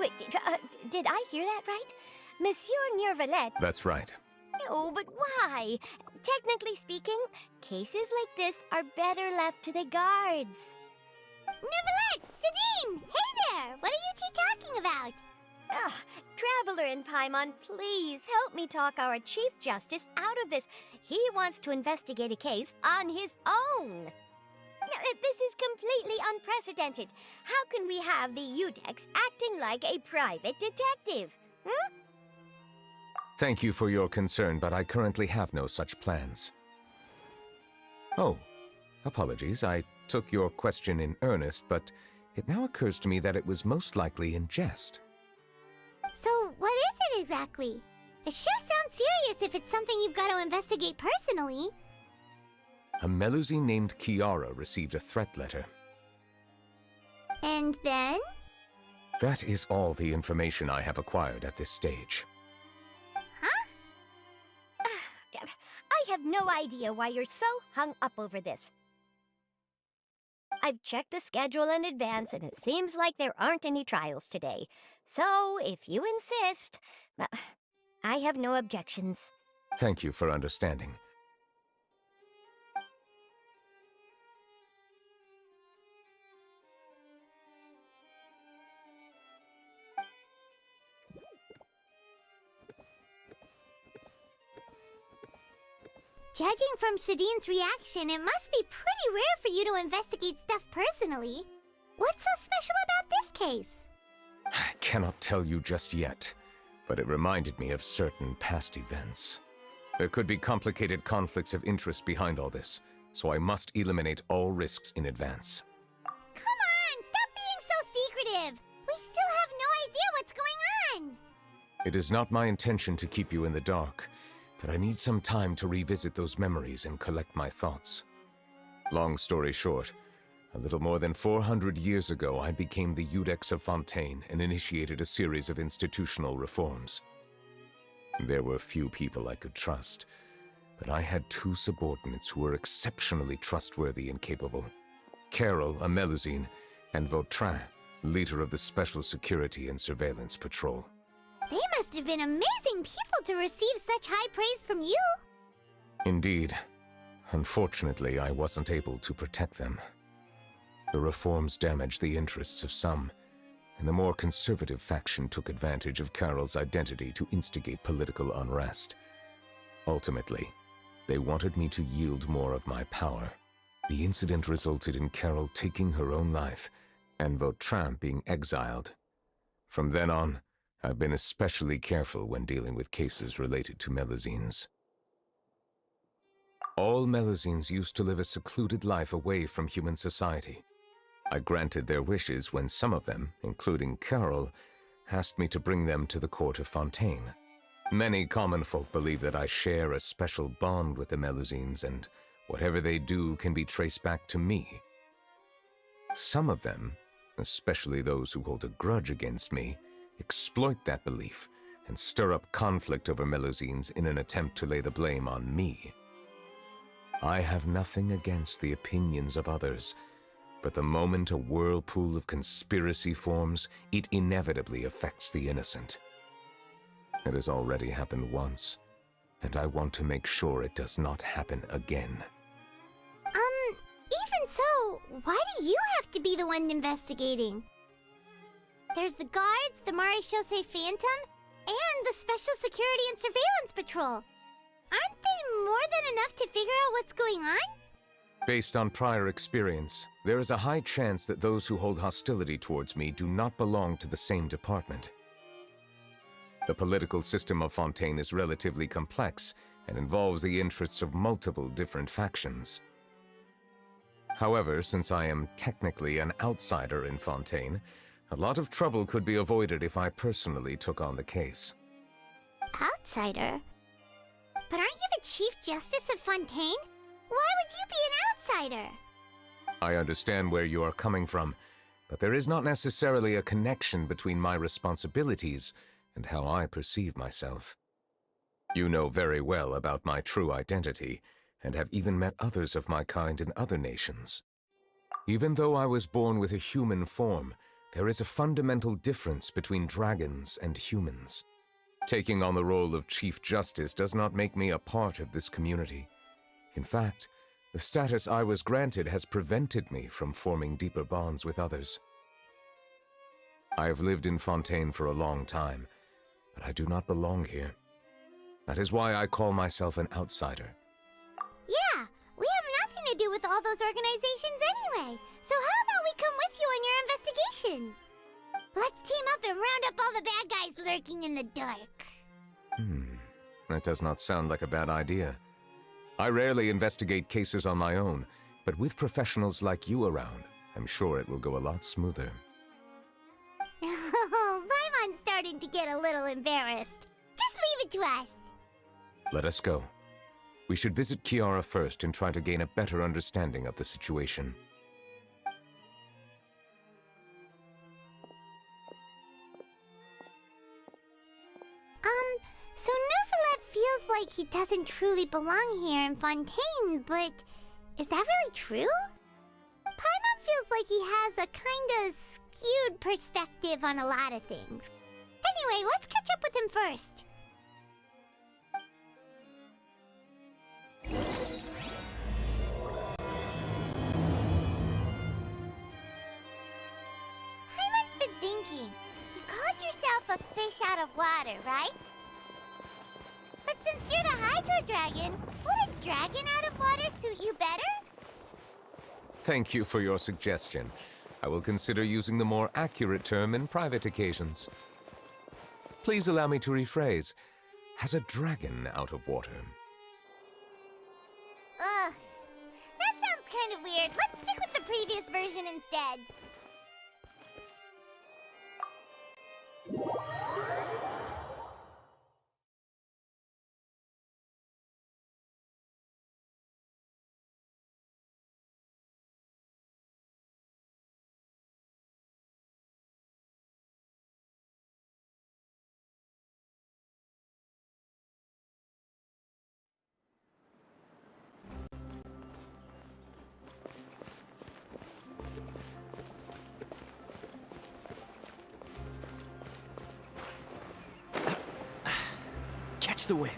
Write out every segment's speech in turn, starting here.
Wait, did I hear that right? Monsieur Neuvillette. That's right. No, but why? Technically speaking, cases like this are better left to the guards. Neuvillette! Sedine! Hey there! What are you two talking about? Ugh, Traveler in Paimon, please help me talk our Chief Justice out of this. He wants to investigate a case on his own. This is completely unprecedented. How can we have the Udex acting like a private detective? Hmm? Thank you for your concern, but I currently have no such plans. Oh, apologies. I took your question in earnest, but it now occurs to me that it was most likely in jest. So, what is it exactly? It sure sounds serious if it's something you've got to investigate personally. A Melusine named Kiara received a threat letter. And then? That is all the information I have acquired at this stage. Huh? I have no idea why you're so hung up over this. I've checked the schedule in advance, and it seems like there aren't any trials today. So, if you insist, I have no objections. Thank you for understanding. Judging from Sedine's reaction, it must be pretty rare for you to investigate stuff personally. What's so special about this case? I cannot tell you just yet, but it reminded me of certain past events. There could be complicated conflicts of interest behind all this, so I must eliminate all risks in advance. Come on, stop being so secretive! We still have no idea what's going on! It is not my intention to keep you in the dark, but I need some time to revisit those memories and collect my thoughts. Long story short, a little more than 400 years ago, I became the Udex of Fontaine and initiated a series of institutional reforms. There were few people I could trust, but I had two subordinates who were exceptionally trustworthy and capable. Carol, a Melusine, and Vautrin, leader of the Special Security and Surveillance Patrol. They must have been amazing people to receive such high praise from you! Indeed. Unfortunately, I wasn't able to protect them. The reforms damaged the interests of some, and the more conservative faction took advantage of Carol's identity to instigate political unrest. Ultimately, they wanted me to yield more of my power. The incident resulted in Carol taking her own life, and Vautrin being exiled. From then on, I've been especially careful when dealing with cases related to Melusines. All Melusines used to live a secluded life away from human society. I granted their wishes when some of them, including Carol, asked me to bring them to the court of Fontaine. Many common folk believe that I share a special bond with the Melusines, and whatever they do can be traced back to me. Some of them, especially those who hold a grudge against me, exploit that belief and stir up conflict over Melusines in an attempt to lay the blame on me. I have nothing against the opinions of others, but the moment a whirlpool of conspiracy forms, it inevitably affects the innocent. It has already happened once, and I want to make sure it does not happen again. Even so, why do you have to be the one investigating? There's the guards, the Maréchaussée Phantom, and the Special Security and Surveillance Patrol. Aren't they more than enough to figure out what's going on? Based on prior experience, there is a high chance that those who hold hostility towards me do not belong to the same department. The political system of Fontaine is relatively complex and involves the interests of multiple different factions. However, since I am technically an outsider in Fontaine, a lot of trouble could be avoided if I personally took on the case. Outsider? But aren't you the Chief Justice of Fontaine? Why would you be an outsider? I understand where you are coming from, but there is not necessarily a connection between my responsibilities and how I perceive myself. You know very well about my true identity, and have even met others of my kind in other nations. Even though I was born with a human form, There is a fundamental difference between dragons and humans. Taking on the role of Chief Justice does not make me a part of this community. In fact, the status I was granted has prevented me from forming deeper bonds with others. I have lived in Fontaine for a long time, but I do not belong here. That is why I call myself an outsider. Yeah, we have nothing to do with all those organizations anyway. So how about we come with you on your investigation? Let's team up and round up all the bad guys lurking in the dark. That does not sound like a bad idea. I rarely investigate cases on my own, but with professionals like you around, I'm sure it will go a lot smoother. Oh, Paimon's starting to get a little embarrassed. Just leave it to us. Let us go. We should visit Kiara first and try to gain a better understanding of the situation. So Neuvillette feels like he doesn't truly belong here in Fontaine, but is that really true? Paimon feels like he has a kinda skewed perspective on a lot of things. Anyway, let's catch up with him first. Paimon's been thinking. You called yourself a fish out of water, right? But since you're the Hydro Dragon, would a dragon out of water suit you better? Thank you for your suggestion. I will consider using the more accurate term in private occasions. Please allow me to rephrase. Has a dragon out of water? Ugh. That sounds kind of weird. Let's stick with the previous version instead. Catch the wind.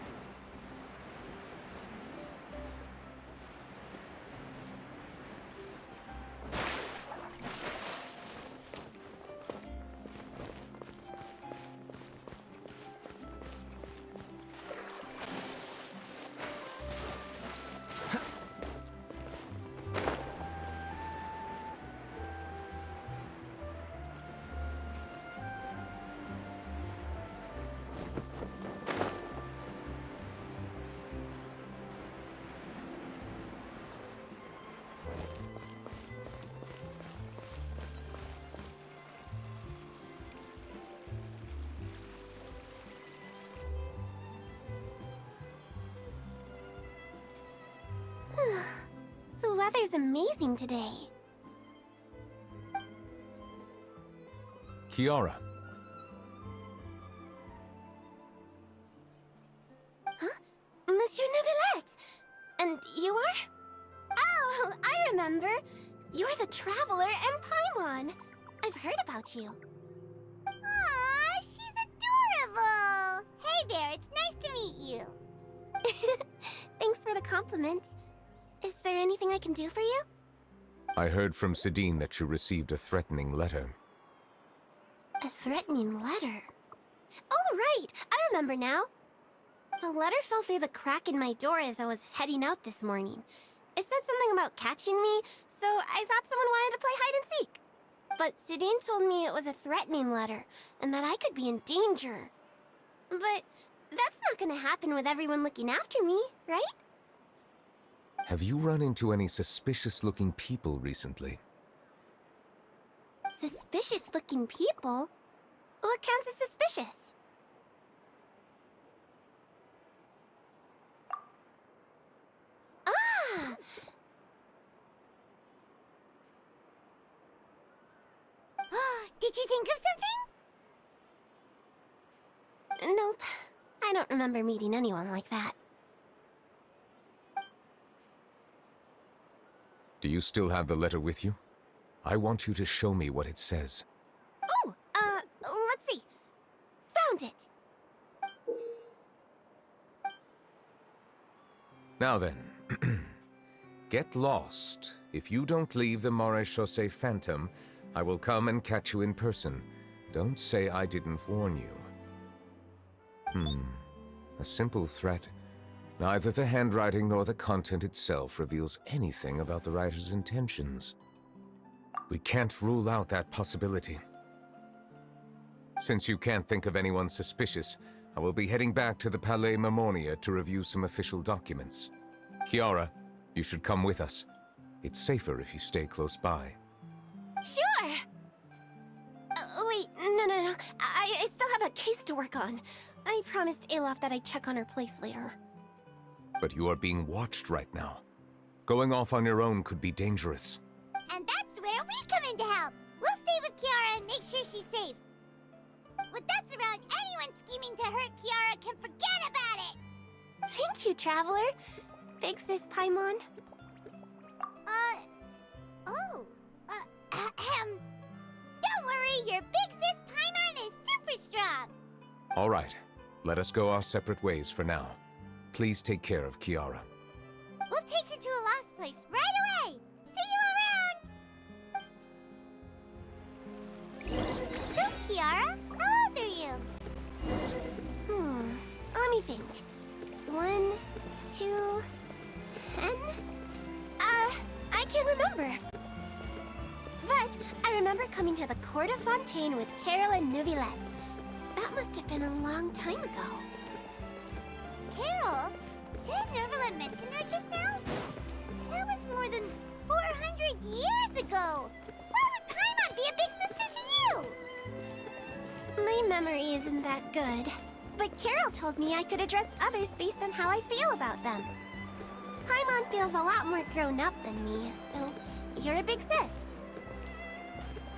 The weather's amazing today. Kiara. Monsieur Neuvillette! And you are? Oh, I remember. You're the Traveler and Paimon. I've heard about you. Aw, she's adorable! Hey there, it's nice to meet you. Thanks for the compliment. Is there anything I can do for you? I heard from Sidine that you received a threatening letter. A threatening letter? Oh, right! I remember now. The letter fell through the crack in my door as I was heading out this morning. It said something about catching me, so I thought someone wanted to play hide and seek. But Sidine told me it was a threatening letter, and that I could be in danger. But that's not gonna happen with everyone looking after me, right? Have you run into any suspicious-looking people recently? Suspicious-looking people? What counts as suspicious? Ah! Did you think of something? Nope. I don't remember meeting anyone like that. Do you still have the letter with you? I want you to show me what it says. Now then, get lost. If you don't leave the Maréchaussée Phantom, I will come and catch you in person. Don't say I didn't warn you. A simple threat. Neither the handwriting nor the content itself reveals anything about the writer's intentions. We can't rule out that possibility. Since you can't think of anyone suspicious, I will be heading back to the Palais Mermonia to review some official documents. Kiara, you should come with us. It's safer if you stay close by. Sure! Wait, no. I still have a case to work on. I promised Alof that I'd check on her place later. But you are being watched right now. Going off on your own could be dangerous. And that's where we come in to help. We'll stay with Kiara and make sure she's safe. With us around, anyone scheming to hurt Kiara can forget about it! Thank you, Traveler. Big Sis Paimon. Don't worry, your big sis Paimon is super strong! All right, let us go our separate ways for now. Please take care of Kiara. We'll take her to a lost place right away! See you around! So, Kiara, how old are you? Let me think. 1, 2, 10? I can't remember. But I remember coming to the Court of Fontaine with Carol and Neuvillette. That must have been a long time ago. Carol? Didn't Neuvillette mention her just now? That was more than 400 years ago! Why would Paimon be a big sister to you? My memory isn't that good. But Carol told me I could address others based on how I feel about them. Paimon feels a lot more grown up than me, so you're a big sis.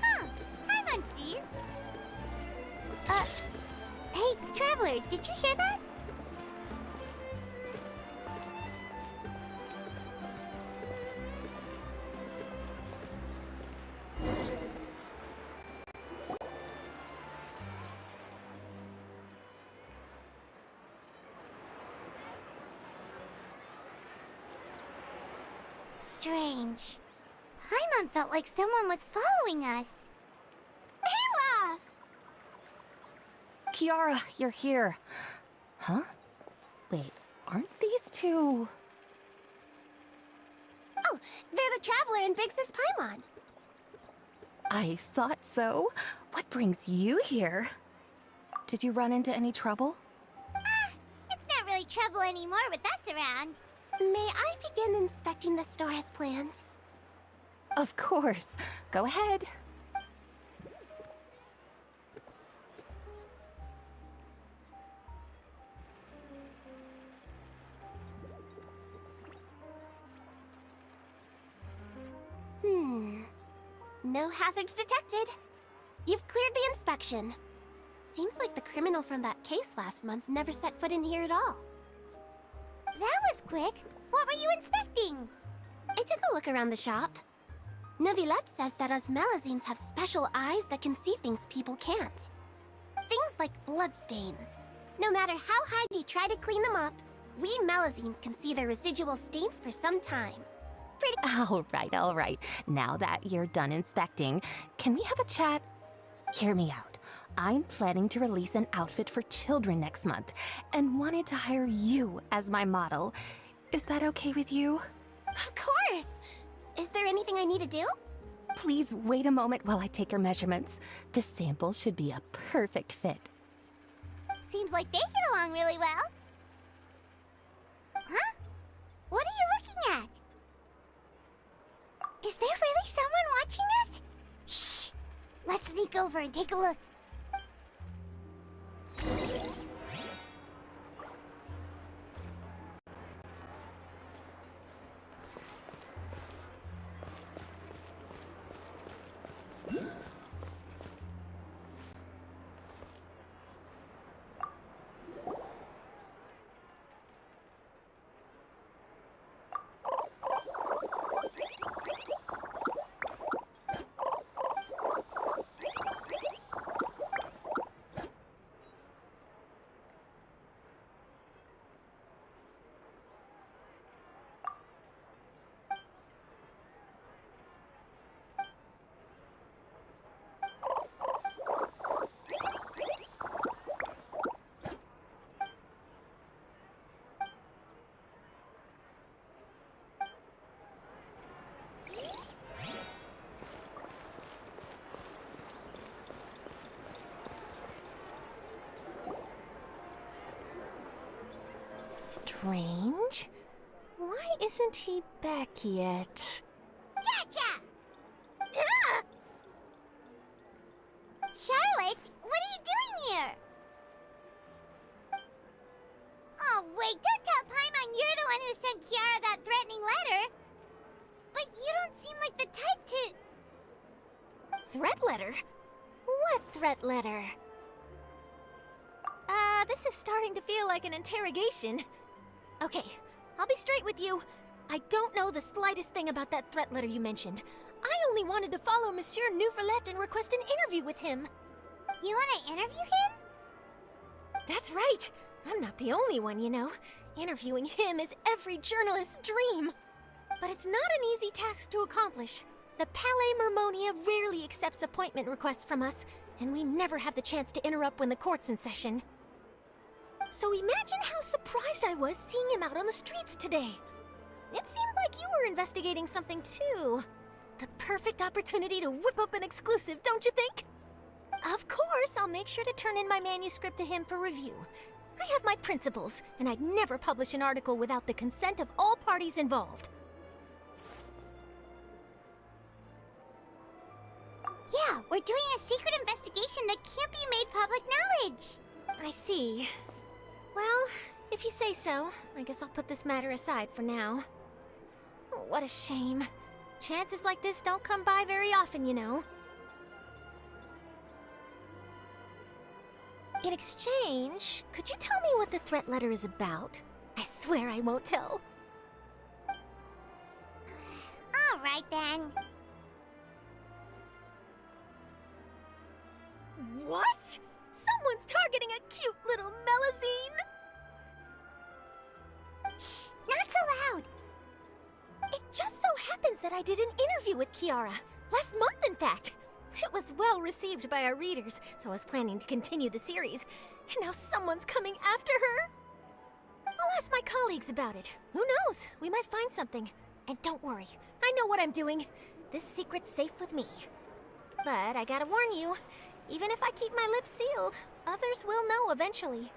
Huh. Paimon sees. Hey, Traveler, did you hear that? Strange. Paimon felt like someone was following us. Olaf! Kiara, you're here. Huh? Wait, aren't these two... Oh, they're the Traveler and Big Sis Paimon. I thought so. What brings you here? Did you run into any trouble? It's not really trouble anymore with us around. May I begin inspecting the store as planned? Of course. Go ahead. No hazards detected. You've cleared the inspection. Seems like the criminal from that case last month never set foot in here at all. That was quick. What were you inspecting? I took a look around the shop. Neuvillette says that us Melazines have special eyes that can see things people can't. Things like bloodstains. No matter how hard you try to clean them up, we Melazines can see their residual stains for some time. All right. Now that you're done inspecting, can we have a chat? Hear me out. I'm planning to release an outfit for children next month and wanted to hire you as my model. Is that okay with you? Of course! Is there anything I need to do? Please wait a moment while I take your measurements. The sample should be a perfect fit. Seems like they get along really well. Huh? What are you looking at? Is there really someone watching us? Shh! Let's sneak over and take a look. Strange. Why isn't he back yet? Gotcha! Ah! Charlotte, what are you doing here? Oh, wait, don't tell Paimon you're the one who sent Kiara that threatening letter. But you don't seem like the type to... Threat letter? What threat letter? This is starting to feel like an interrogation. Okay, I'll be straight with you. I don't know the slightest thing about that threat letter you mentioned. I only wanted to follow Monsieur Neuvillette and request an interview with him. You want to interview him? That's right. I'm not the only one, you know. Interviewing him is every journalist's dream. But it's not an easy task to accomplish. The Palais Mermonia rarely accepts appointment requests from us, and we never have the chance to interrupt when the court's in session. So imagine how surprised I was seeing him out on the streets today. It seemed like you were investigating something too. The perfect opportunity to whip up an exclusive, don't you think? Of course, I'll make sure to turn in my manuscript to him for review. I have my principles, and I'd never publish an article without the consent of all parties involved. Yeah, we're doing a secret investigation that can't be made public knowledge. I see. Well, if you say so, I guess I'll put this matter aside for now. Oh, what a shame. Chances like this don't come by very often, you know. In exchange, could you tell me what the threat letter is about? I swear I won't tell. All right, then. What? Someone's targeting a cute little Melazine? Shh, not so loud. It just so happens that I did an interview with Kiara. Last month, in fact. It was well received by our readers, so I was planning to continue the series. And now someone's coming after her. I'll ask my colleagues about it. Who knows? We might find something. And don't worry, I know what I'm doing. This secret's safe with me. But I gotta warn you, even if I keep my lips sealed, others will know eventually.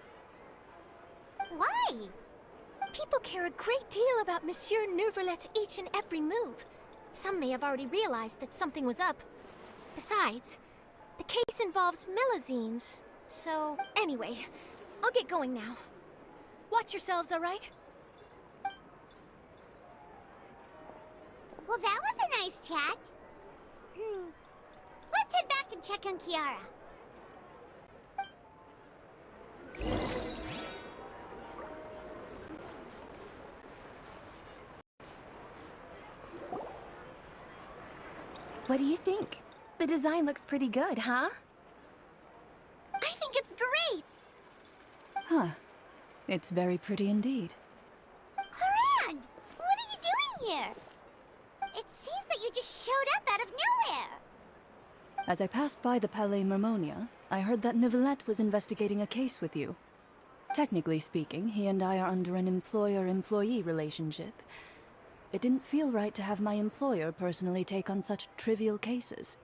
Why? People care a great deal about Monsieur Neuvillette's each and every move. Some may have already realized that something was up. Besides, the case involves Melazines. So, anyway, I'll get going now. Watch yourselves, all right? Well, that was a nice chat. Let's head back and check on Kiara. What do you think? The design looks pretty good, huh? I think it's great! Huh. It's very pretty indeed. Haran! What are you doing here? It seems that you just showed up out of nowhere. As I passed by the Palais Mermonia, I heard that Neuvillette was investigating a case with you. Technically speaking, he and I are under an employer-employee relationship. It didn't feel right to have my employer personally take on such trivial cases.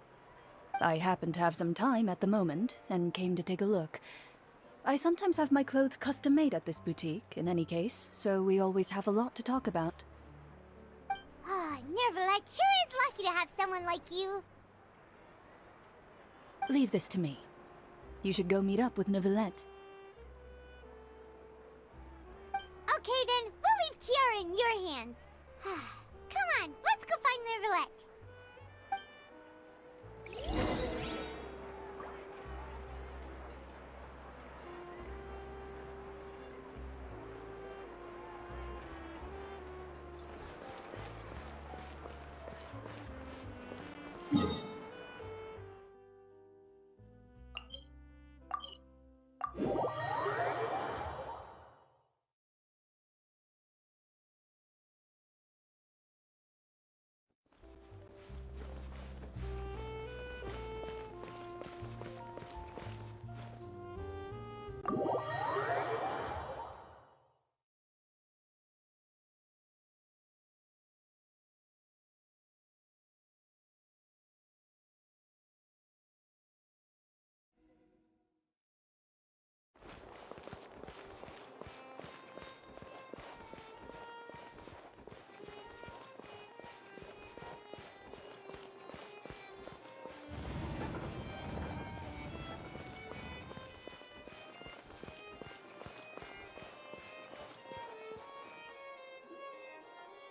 I happened to have some time at the moment, and came to take a look. I sometimes have my clothes custom-made at this boutique, in any case, so we always have a lot to talk about. Ah, Neuvillette sure is lucky to have someone like you. Leave this to me. You should go meet up with Neuvillette. Okay then, we'll leave Kiara in your hands. Come on, let's go find Neuvillette.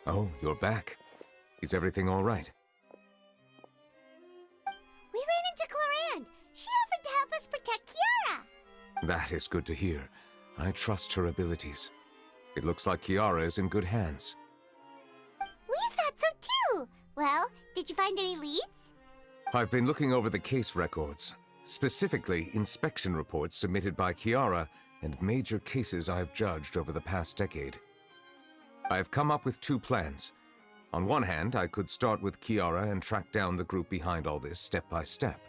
Oh, you're back. Is everything all right? We ran into Clorande. She offered to help us protect Kiara. That is good to hear. I trust her abilities. It looks like Kiara is in good hands. We thought so too. Well, did you find any leads? I've been looking over the case records, specifically inspection reports submitted by Kiara and major cases I've judged over the past decade. I've come up with 2 plans. On one hand, I could start with Kiara and track down the group behind all this step by step.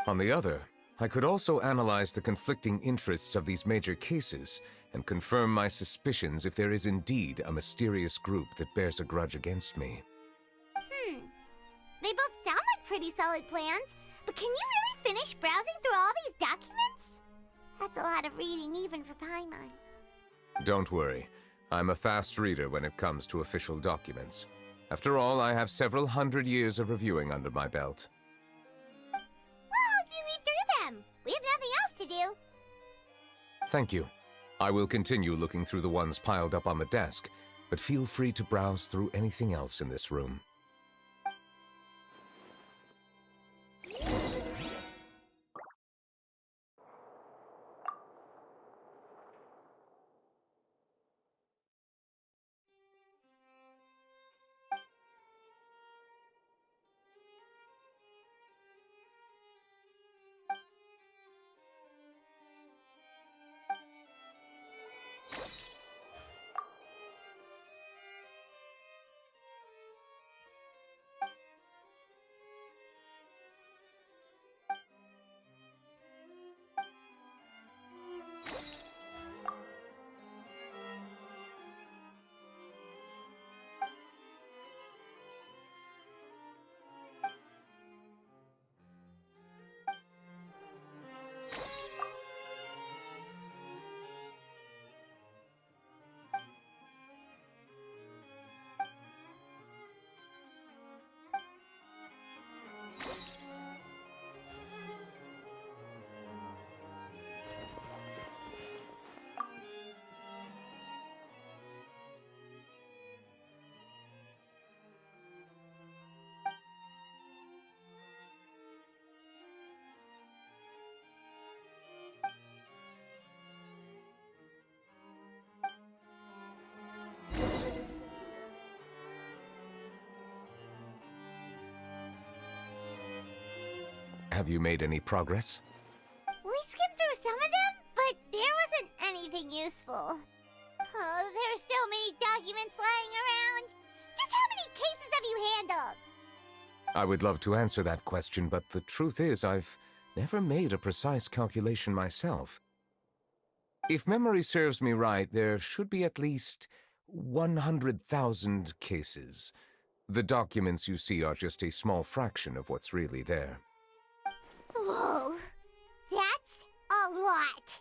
On the other, I could also analyze the conflicting interests of these major cases and confirm my suspicions if there is indeed a mysterious group that bears a grudge against me. They both sound like pretty solid plans, but can you really finish browsing through all these documents? That's a lot of reading even for Paimon. Don't worry. I'm a fast reader when it comes to official documents. After all, I have several hundred years of reviewing under my belt. We'll help you read through them. We have nothing else to do. Thank you. I will continue looking through the ones piled up on the desk, but feel free to browse through anything else in this room. Have you made any progress? We skimmed through some of them, but there wasn't anything useful. Oh, there are so many documents lying around. Just how many cases have you handled? I would love to answer that question, but the truth is I've never made a precise calculation myself. If memory serves me right, there should be at least 100,000 cases. The documents you see are just a small fraction of what's really there. Whoa, that's a lot.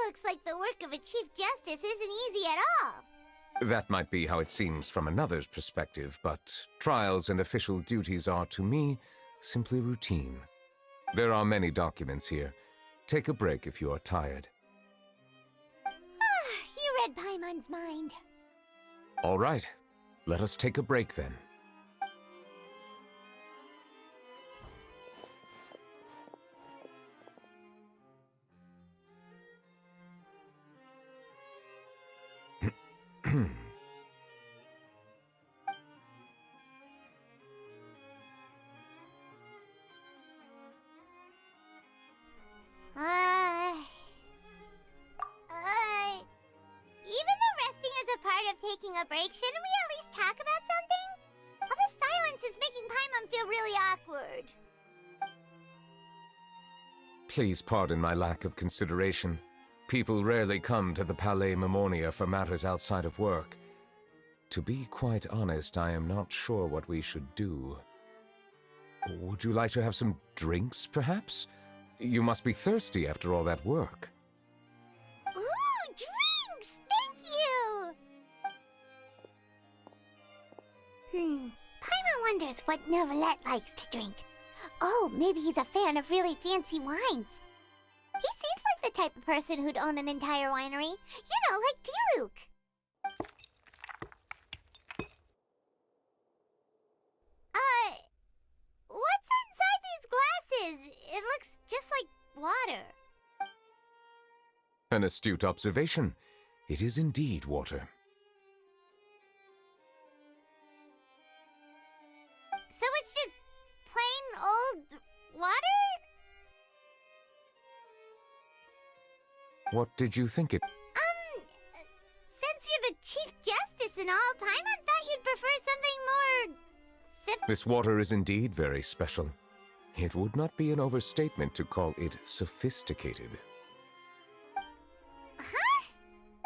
Looks like the work of a Chief Justice isn't easy at all. That might be how it seems from another's perspective, but trials and official duties are, to me, simply routine. There are many documents here. Take a break if you are tired. You read Paimon's mind. All right, let us take a break then. Even though resting is a part of taking a break, shouldn't we at least talk about something? All this silence is making Paimon feel really awkward. Please pardon my lack of consideration. People rarely come to the Palais Mermonia for matters outside of work. To be quite honest, I am not sure what we should do. Would you like to have some drinks, perhaps? You must be thirsty after all that work. Ooh, drinks! Thank you! Paimon wonders what Neuvillette likes to drink. Oh, maybe he's a fan of really fancy wines. He seems like the type of person who'd own an entire winery. You know, like Diluc. is. It looks just like water. An astute observation. It is indeed water. So it's just plain old water? What did you think it... Since you're the Chief Justice and all, Paimon thought you'd prefer something more... This water is indeed very special. It would not be an overstatement to call it sophisticated. Huh?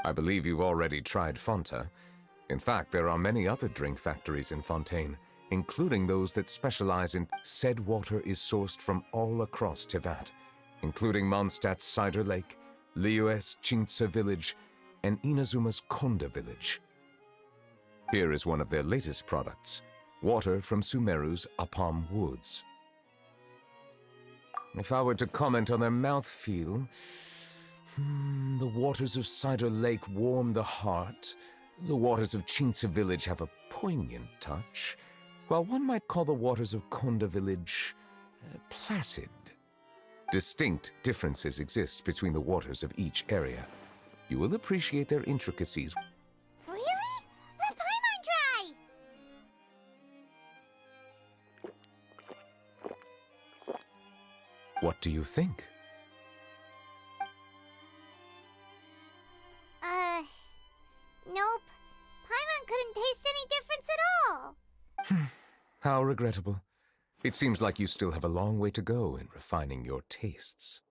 I believe you've already tried Fonta. In fact, there are many other drink factories in Fontaine, including those that specialize in... Said water is sourced from all across Tevat, including Mondstadt's Cider Lake, Liyue's Chintsa village, and Inazuma's Konda village. Here is one of their latest products, water from Sumeru's Apam Woods. If I were to comment on their mouthfeel, the waters of Cider Lake warm the heart, the waters of Chintsa village have a poignant touch, while one might call the waters of Konda village placid. Distinct differences exist between the waters of each area. You will appreciate their intricacies. Really? Let Paimon try! What do you think? Nope. Paimon couldn't taste any difference at all. How regrettable. It seems like you still have a long way to go in refining your tastes.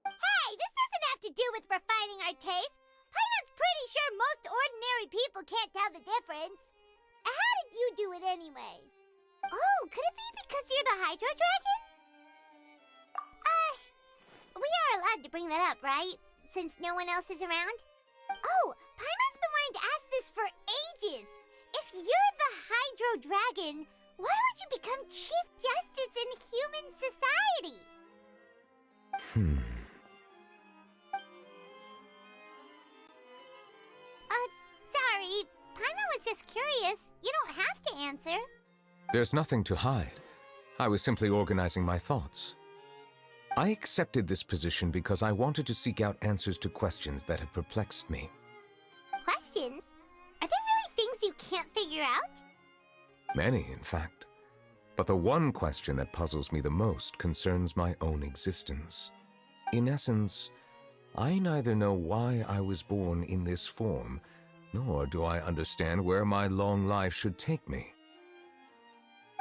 Hey, this doesn't have to do with refining our taste. Paimon's pretty sure most ordinary people can't tell the difference. How did you do it anyway? Oh, could it be because you're the Hydro Dragon? We are allowed to bring that up, right? Since no one else is around? Oh, Paimon's been wanting to ask this for ages. If you're the Hydro Dragon, why would you become Chief Justice in human society? Sorry. Paimon was just curious. You don't have to answer. There's nothing to hide. I was simply organizing my thoughts. I accepted this position because I wanted to seek out answers to questions that have perplexed me. Questions? Are there really things you can't figure out? Many, in fact. But the one question that puzzles me the most concerns my own existence. In essence, I neither know why I was born in this form, nor do I understand where my long life should take me.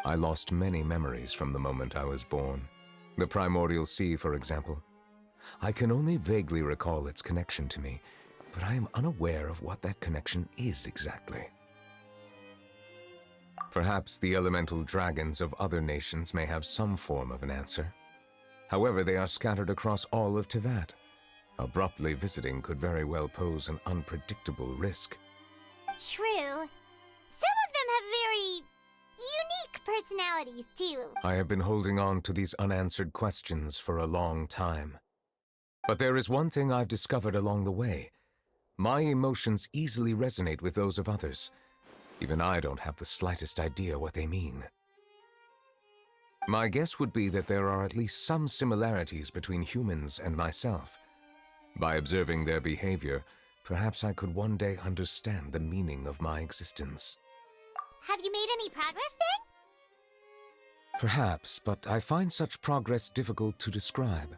I lost many memories from the moment I was born. The primordial sea, for example. I can only vaguely recall its connection to me, but I am unaware of what that connection is exactly. Perhaps the elemental dragons of other nations may have some form of an answer. However, they are scattered across all of Tevat. Abruptly visiting could very well pose an unpredictable risk. True. Some of them have very unique personalities, too. I have been holding on to these unanswered questions for a long time. But there is one thing I've discovered along the way. My emotions easily resonate with those of others. Even I don't have the slightest idea what they mean. My guess would be that there are at least some similarities between humans and myself. By observing their behavior, perhaps I could one day understand the meaning of my existence. Have you made any progress then? Perhaps, but I find such progress difficult to describe.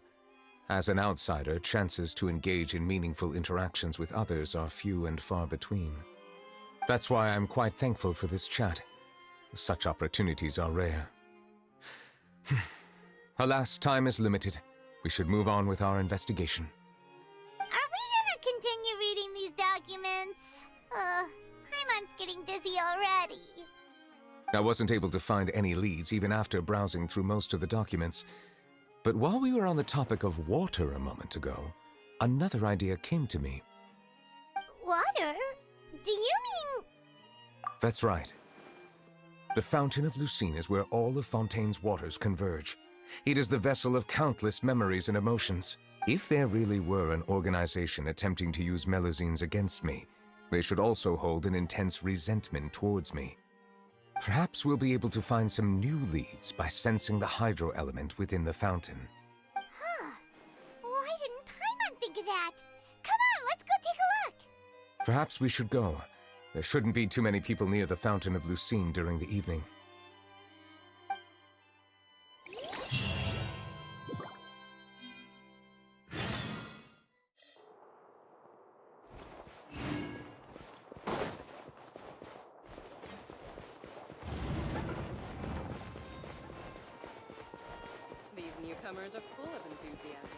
As an outsider, chances to engage in meaningful interactions with others are few and far between. That's why I'm quite thankful for this chat. Such opportunities are rare. Alas, time is limited. We should move on with our investigation. Are we gonna continue reading these documents? Paimon's getting dizzy already. I wasn't able to find any leads even after browsing through most of the documents. But while we were on the topic of water a moment ago, another idea came to me. Water? Do you mean... That's right. The Fountain of Lucine is where all of Fontaine's waters converge. It is the vessel of countless memories and emotions. If there really were an organization attempting to use Melusines against me, they should also hold an intense resentment towards me. Perhaps we'll be able to find some new leads by sensing the hydro element within the fountain. Huh. Why didn't Paimon think of that? Come on, let's go take a look! Perhaps we should go. There shouldn't be too many people near the Fountain of Lucine during the evening. These newcomers are full of enthusiasm.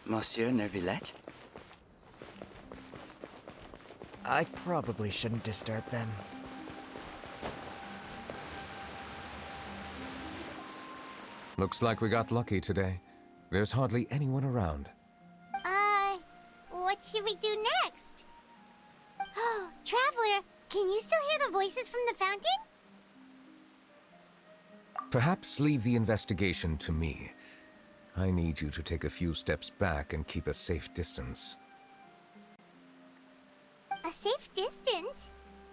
Monsieur Neuvillette? I probably shouldn't disturb them. Looks like we got lucky today. There's hardly anyone around. What should we do next? Oh, Traveler, can you still hear the voices from the fountain? Perhaps leave the investigation to me. I need you to take a few steps back and keep a safe distance. A safe distance?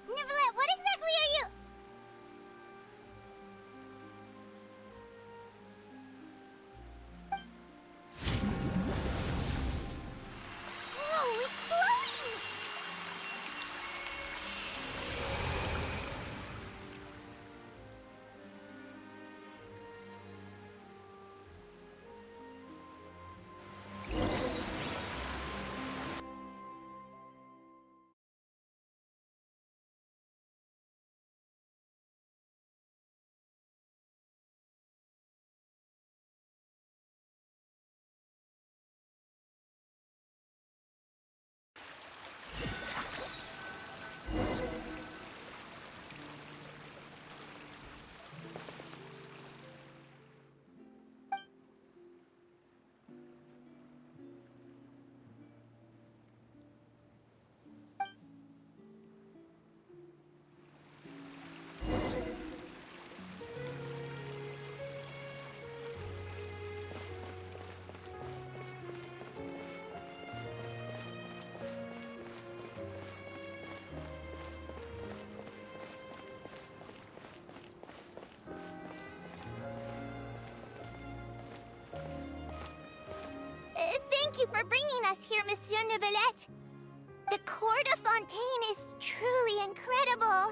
Neuvillette, what exactly are you... Whoa, it's glowing! Thank you for bringing us here, Monsieur Neuvillette. The Court of Fontaine is truly incredible.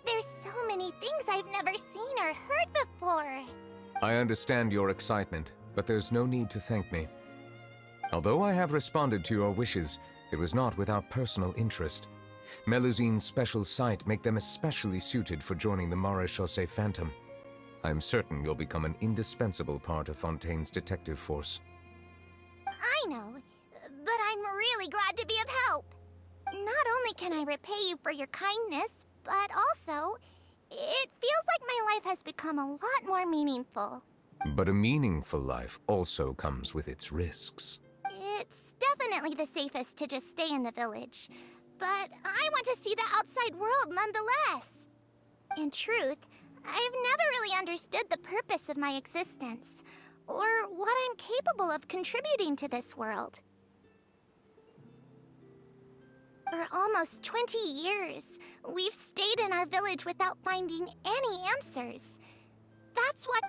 There's so many things I've never seen or heard before. I understand your excitement, but there's no need to thank me. Although I have responded to your wishes, it was not without personal interest. Melusine's special sight make them especially suited for joining the Maréchaussée Phantom. I'm certain you'll become an indispensable part of Fontaine's detective force. I know, but I'm really glad to be of help. Not only can I repay you for your kindness, but also, it feels like my life has become a lot more meaningful. But a meaningful life also comes with its risks. It's definitely the safest to just stay in the village, but I want to see the outside world nonetheless. In truth, I've never really understood the purpose of my existence, or what I'm capable of contributing to this world. For almost 20 years, we've stayed in our village without finding any answers. That's what...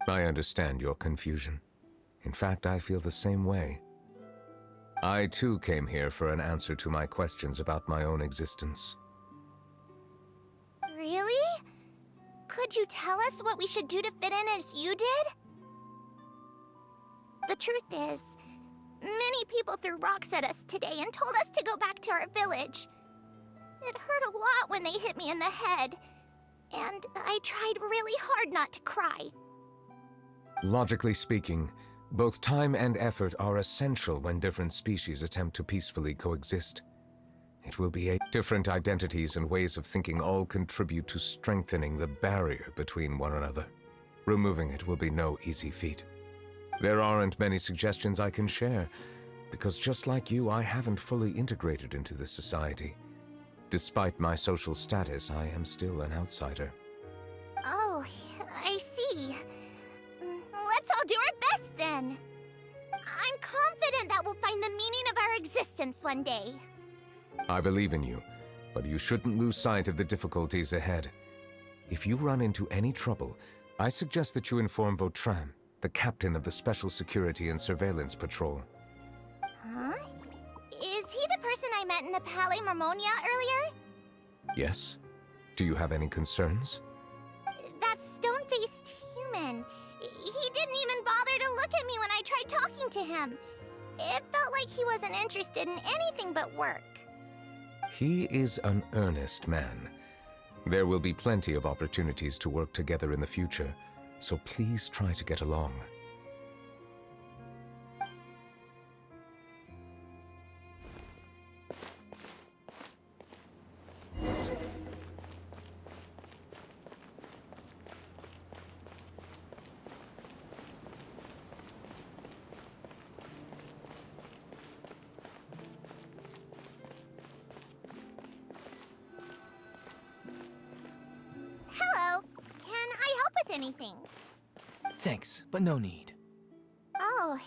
I understand your confusion. In fact, I feel the same way. I too came here for an answer to my questions about my own existence. Really? Could you tell us what we should do to fit in as you did? The truth is, many people threw rocks at us today and told us to go back to our village. It hurt a lot when they hit me in the head, and I tried really hard not to cry. Logically speaking, both time and effort are essential when different species attempt to peacefully coexist. It will be different identities and ways of thinking all contribute to strengthening the barrier between one another. Removing it will be no easy feat. There aren't many suggestions I can share, because just like you, I haven't fully integrated into this society. Despite my social status, I am still an outsider. Oh, I see. Let's all do our best then. I'm confident that we'll find the meaning of our existence one day. I believe in you, but you shouldn't lose sight of the difficulties ahead. If you run into any trouble, I suggest that you inform Vautrin, the captain of the Special Security and Surveillance Patrol. Huh? Is he the person I met in the Palais Marmonia earlier? Yes? Do you have any concerns? That stone-faced human. He didn't even bother to look at me when I tried talking to him. It felt like he wasn't interested in anything but work. He is an earnest man. There will be plenty of opportunities to work together in the future, so please try to get along. Hello. Can I help with anything? Thanks, but no need. Oh.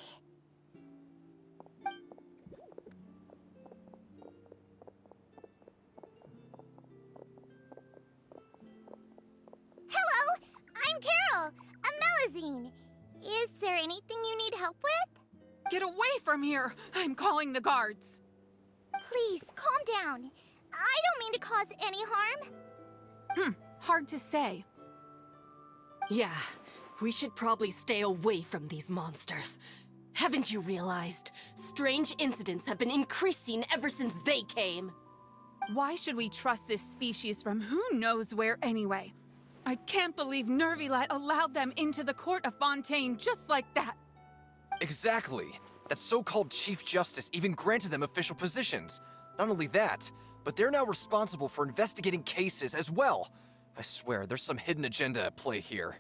Hello, I'm Carol, a Melazine. Is there anything you need help with? Get away from here! I'm calling the guards! Please, calm down. I don't mean to cause any harm. Hard to say. Yeah, we should probably stay away from these monsters. Haven't you realized? Strange incidents have been increasing ever since they came. Why should we trust this species from who knows where anyway? I can't believe Neuvillette allowed them into the court of Fontaine just like that. Exactly. That so-called Chief Justice even granted them official positions. Not only that, but they're now responsible for investigating cases as well. I swear, there's some hidden agenda at play here.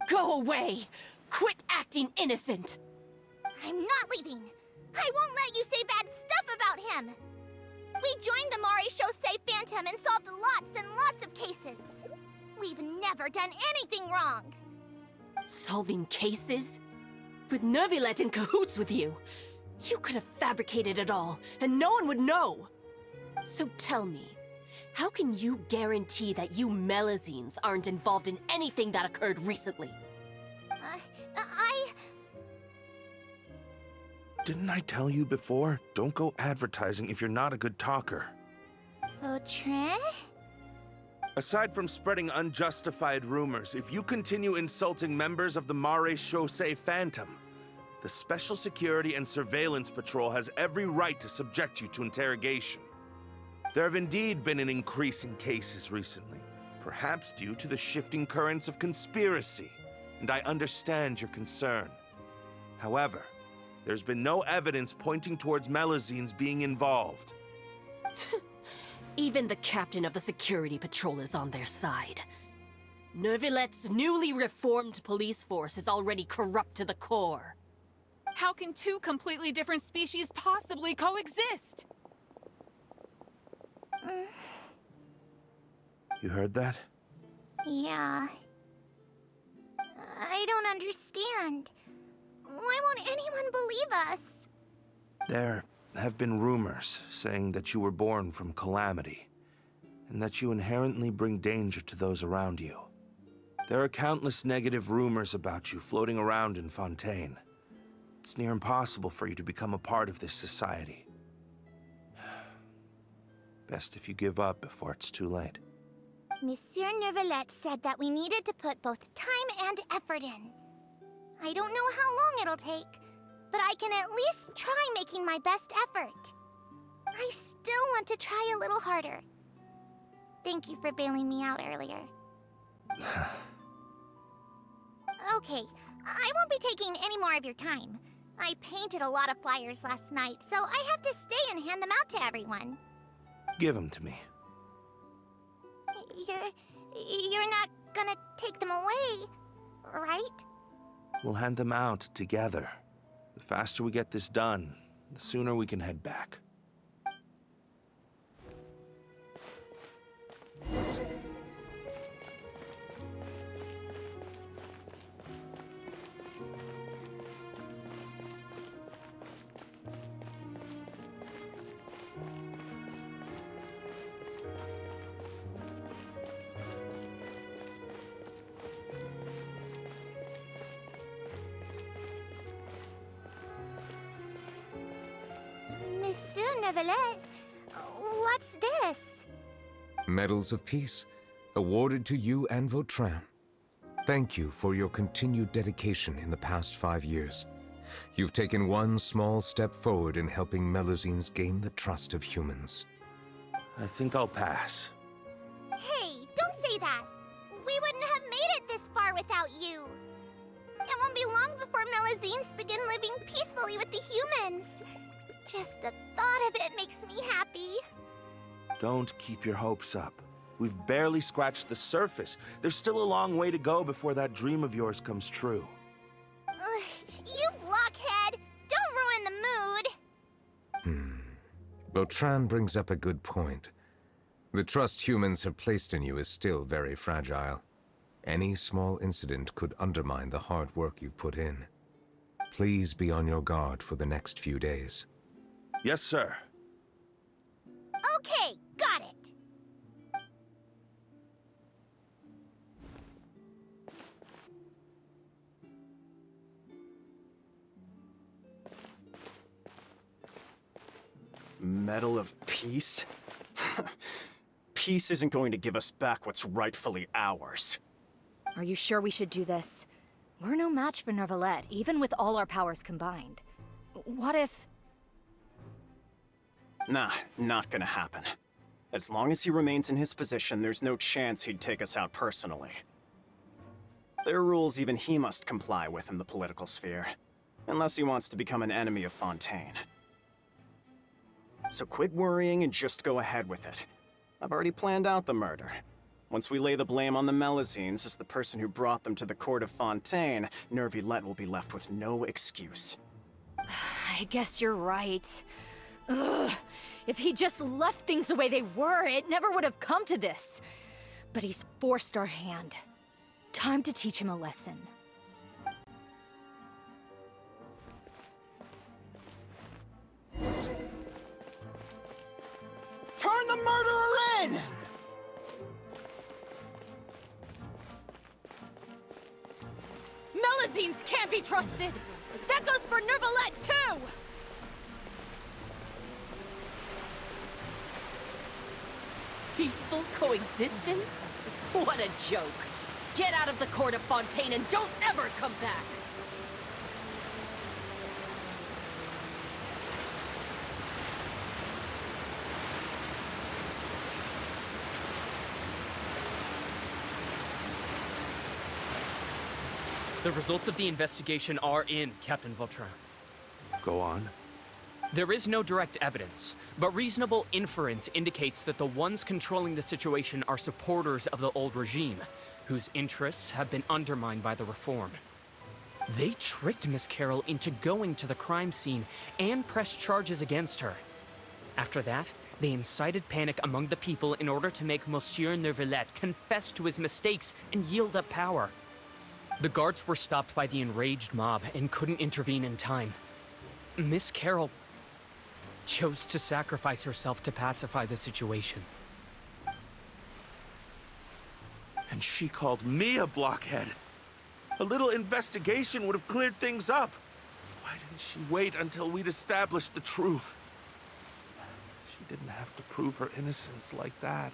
Go away! Quit acting innocent! I'm not leaving. I won't let you say bad stuff about him. We joined the Maréchaussée Phantom and solved lots and lots of cases. We've never done anything wrong. Solving cases? With Neuvillette in cahoots with you. You could have fabricated it all, and no one would know. So tell me, how can you guarantee that you Melazines aren't involved in anything that occurred recently? Didn't I tell you before? Don't go advertising if you're not a good talker. Vautrin? Aside from spreading unjustified rumors, if you continue insulting members of the Maréchaussée Phantom, the Special Security and Surveillance Patrol has every right to subject you to interrogation. There have indeed been an increase in cases recently, perhaps due to the shifting currents of conspiracy, and I understand your concern. However, there's been no evidence pointing towards Melazines being involved. Even the captain of the security patrol is on their side. Neuvillette's newly reformed police force is already corrupt to the core. How can two completely different species possibly coexist? You heard that? Yeah. I don't understand. Why won't anyone believe us? There have been rumors saying that you were born from calamity, and that you inherently bring danger to those around you. There are countless negative rumors about you floating around in Fontaine. It's near impossible for you to become a part of this society. Best if you give up before it's too late. Monsieur Neuvillette said that we needed to put both time and effort in. I don't know how long it'll take, but I can at least try making my best effort. I still want to try a little harder. Thank you for bailing me out earlier. Okay, I won't be taking any more of your time. I painted a lot of flyers last night, so I have to stay and hand them out to everyone. Give them to me. You're not gonna take them away, right? We'll hand them out together. The faster we get this done, the sooner we can head back. Monsieur Neuvillette, what's this? Medals of Peace, awarded to you and Vautrin. Thank you for your continued dedication in the past 5 years. You've taken one small step forward in helping Melusines gain the trust of humans. I think I'll pass. Hey, don't say that! We wouldn't have made it this far without you! It won't be long before Melusines begin living peacefully with the humans. Just the thought of it makes me happy. Don't keep your hopes up. We've barely scratched the surface. There's still a long way to go before that dream of yours comes true. You blockhead! Don't ruin the mood! Vautrin brings up a good point. The trust humans have placed in you is still very fragile. Any small incident could undermine the hard work you've put in. Please be on your guard for the next few days. Yes, sir. Okay, got it. Medal of Peace? Peace isn't going to give us back what's rightfully ours. Are you sure we should do this? We're no match for Neuvillette, even with all our powers combined. What if... Nah, not gonna happen. As long as he remains in his position, there's no chance he'd take us out personally. There are rules even he must comply with in the political sphere, unless he wants to become an enemy of Fontaine. So quit worrying and just go ahead with it. I've already planned out the murder. Once we lay the blame on the Melusines as the person who brought them to the court of Fontaine, Neuvillette will be left with no excuse. I guess you're right. Ugh. If he just left things the way they were, it never would have come to this. But he's forced our hand. Time to teach him a lesson. Turn the murderer in! Melusines can't be trusted! That goes for Neuvillette, too! Peaceful coexistence? What a joke! Get out of the court of Fontaine and don't ever come back! The results of the investigation are in, Captain Vautrin. Go on. There is no direct evidence, but reasonable inference indicates that the ones controlling the situation are supporters of the old regime, whose interests have been undermined by the reform. They tricked Miss Carroll into going to the crime scene and pressed charges against her. After that, they incited panic among the people in order to make Monsieur Neuvillette confess to his mistakes and yield up power. The guards were stopped by the enraged mob and couldn't intervene in time. Miss Carroll chose to sacrifice herself to pacify the situation. And she called me a blockhead. A little investigation would have cleared things up. Why didn't she wait until we'd established the truth? She didn't have to prove her innocence like that.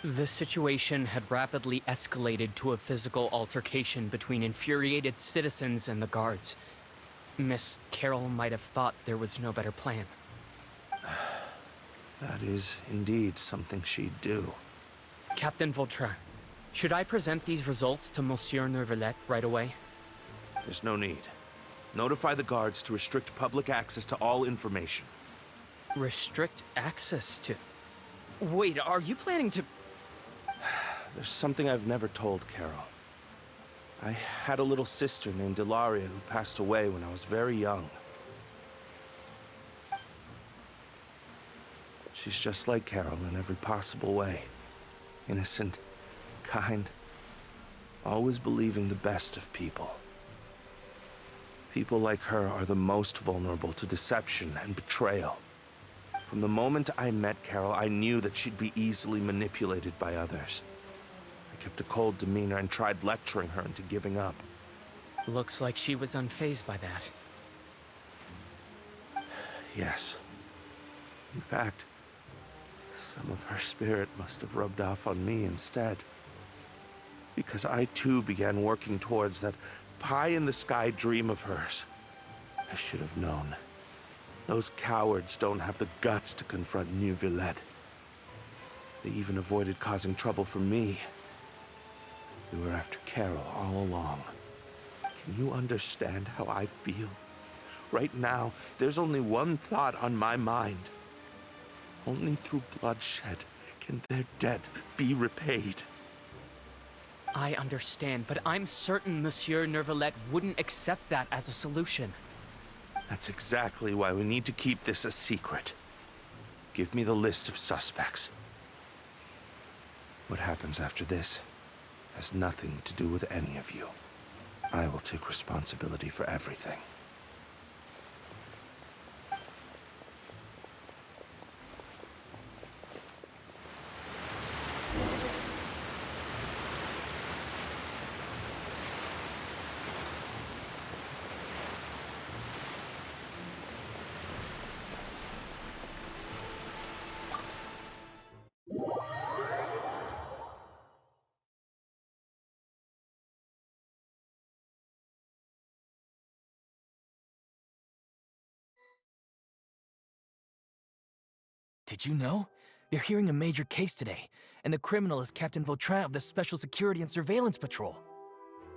The situation had rapidly escalated to a physical altercation between infuriated citizens and the guards. Miss Carroll might have thought there was no better plan. That is indeed something she'd do. Captain Vautrin, should I present these results to Monsieur Neuvillette right away? There's no need. Notify the guards to restrict public access to all information. Restrict access to... Wait, are you planning to... There's something I've never told Carol. I had a little sister named Ilaria who passed away when I was very young. She's just like Carol in every possible way. Innocent, kind, always believing the best of people. People like her are the most vulnerable to deception and betrayal. From the moment I met Carol, I knew that she'd be easily manipulated by others. I kept a cold demeanor and tried lecturing her into giving up. Looks like she was unfazed by that. Yes. In fact, some of her spirit must have rubbed off on me instead. Because I too began working towards that pie-in-the-sky dream of hers. I should have known. Those cowards don't have the guts to confront Neuvillette. They even avoided causing trouble for me. They were after Carol all along. Can you understand how I feel? Right now, there's only one thought on my mind. Only through bloodshed can their debt be repaid. I understand, but I'm certain Monsieur Neuvillette wouldn't accept that as a solution. That's exactly why we need to keep this a secret. Give me the list of suspects. What happens after this has nothing to do with any of you. I will take responsibility for everything. Did you know? They're hearing a major case today, and the criminal is Captain Vautrin of the Special Security and Surveillance Patrol.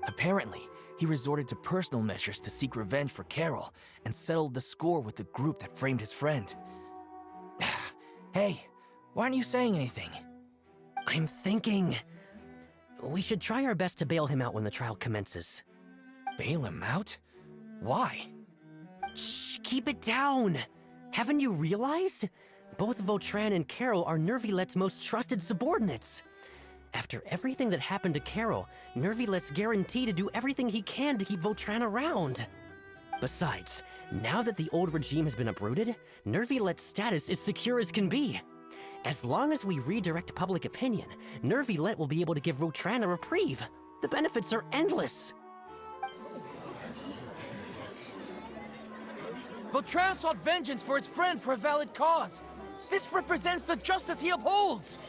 Apparently, he resorted to personal measures to seek revenge for Carol and settled the score with the group that framed his friend. Hey, why aren't you saying anything? I'm thinking... we should try our best to bail him out when the trial commences. Bail him out? Why? Shh, keep it down! Haven't you realized? Both Vautrin and Carol are Neuvillette's most trusted subordinates. After everything that happened to Carol, Neuvillette's guaranteed to do everything he can to keep Vautrin around. Besides, now that the old regime has been uprooted, Neuvillette's status is secure as can be. As long as we redirect public opinion, Neuvillette will be able to give Vautrin a reprieve. The benefits are endless. Vautrin sought vengeance for his friend for a valid cause. This represents the justice he upholds.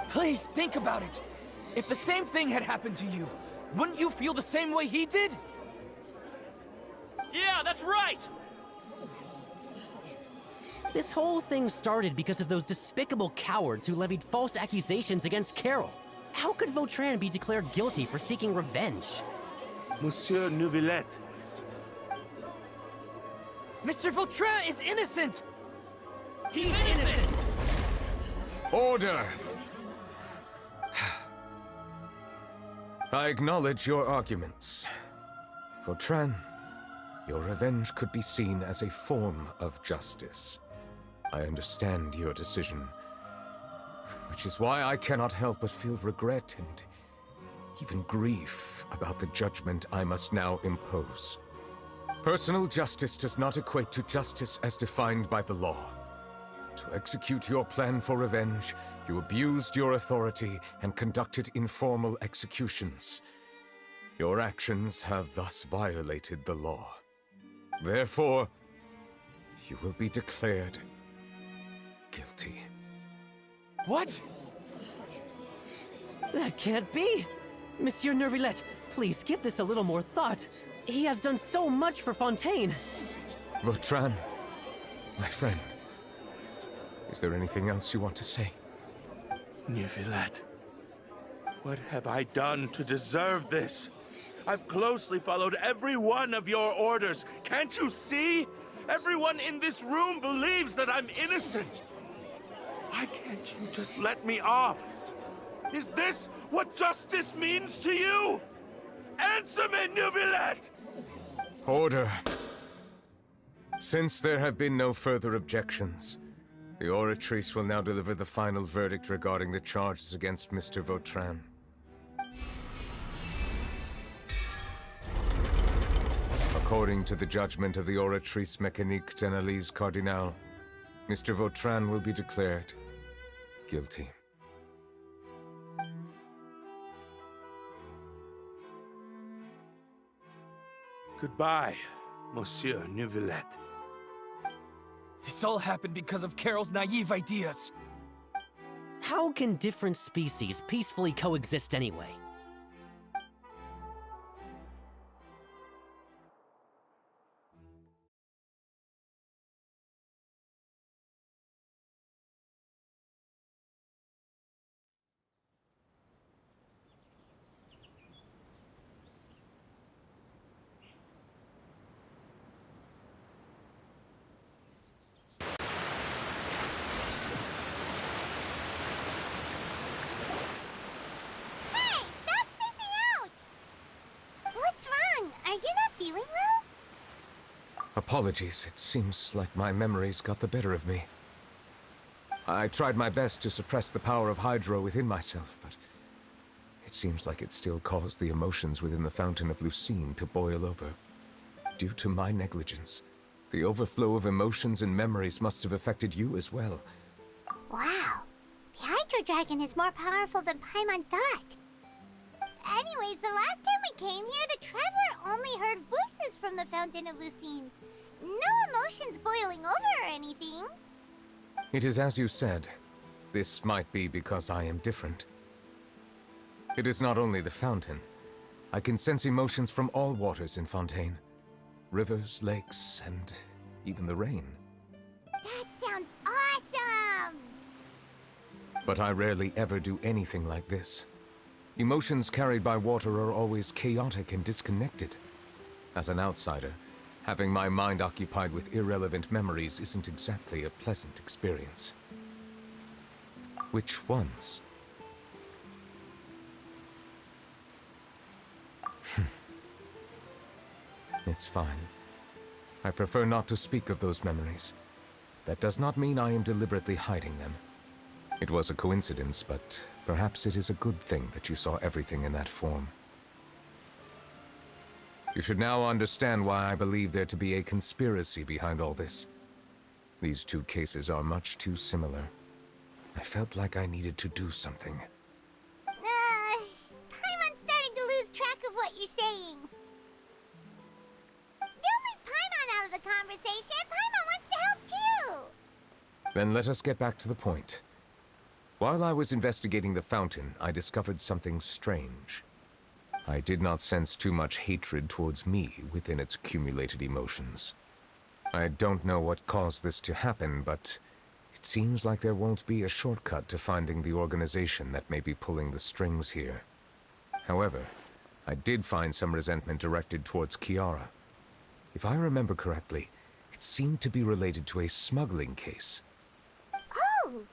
Please, think about it. If the same thing had happened to you, wouldn't you feel the same way he did? Yeah, that's right! This whole thing started because of those despicable cowards who levied false accusations against Carol. How could Vautrin be declared guilty for seeking revenge? Monsieur Neuvillette. Mr. Vautrin is innocent! He's innocent! Order! I acknowledge your arguments. Vautrin, your revenge could be seen as a form of justice. I understand your decision, which is why I cannot help but feel regret and even grief about the judgment I must now impose. Personal justice does not equate to justice as defined by the law. To execute your plan for revenge, you abused your authority and conducted informal executions. Your actions have thus violated the law. Therefore, you will be declared guilty. What? That can't be! Monsieur Neuvillette, please give this a little more thought. He has done so much for Fontaine. Vautrin, my friend, is there anything else you want to say? Neuvillette, what have I done to deserve this? I've closely followed every one of your orders. Can't you see? Everyone in this room believes that I'm innocent. Why can't you just let me off? Is this what justice means to you? Answer me, Neuvillette! Order. Since there have been no further objections, the Oratrice will now deliver the final verdict regarding the charges against Mr. Vautrin. According to the judgment of the Oratrice Mécanique d'Analyse Cardinal, Mr. Vautrin will be declared guilty. Goodbye, Monsieur Neuvillette. This all happened because of Carol's naive ideas. How can different species peacefully coexist anyway? Apologies, it seems like my memories got the better of me. I tried my best to suppress the power of Hydro within myself, but it seems like it still caused the emotions within the Fountain of Lucine to boil over. Due to my negligence, the overflow of emotions and memories must have affected you as well. Wow. The Hydro Dragon is more powerful than Paimon thought. Anyways, the last time we came here, the Traveler only heard voices from the Fountain of Lucine. No emotions boiling over or anything. It is as you said. This might be because I am different. It is not only the fountain. I can sense emotions from all waters in Fontaine. Rivers, lakes, and even the rain. That sounds awesome! But I rarely ever do anything like this. Emotions carried by water are always chaotic and disconnected. As an outsider, having my mind occupied with irrelevant memories isn't exactly a pleasant experience. Which ones? It's fine. I prefer not to speak of those memories. That does not mean I am deliberately hiding them. It was a coincidence, but perhaps it is a good thing that you saw everything in that form. You should now understand why I believe there to be a conspiracy behind all this. These two cases are much too similar. I felt like I needed to do something. Paimon's starting to lose track of what you're saying. Don't leave Paimon out of the conversation. Paimon wants to help too. Then let us get back to the point. While I was investigating the fountain, I discovered something strange. I did not sense too much hatred towards me within its accumulated emotions. I don't know what caused this to happen, but it seems like there won't be a shortcut to finding the organization that may be pulling the strings here. However, I did find some resentment directed towards Kiara. If I remember correctly, it seemed to be related to a smuggling case. Oh!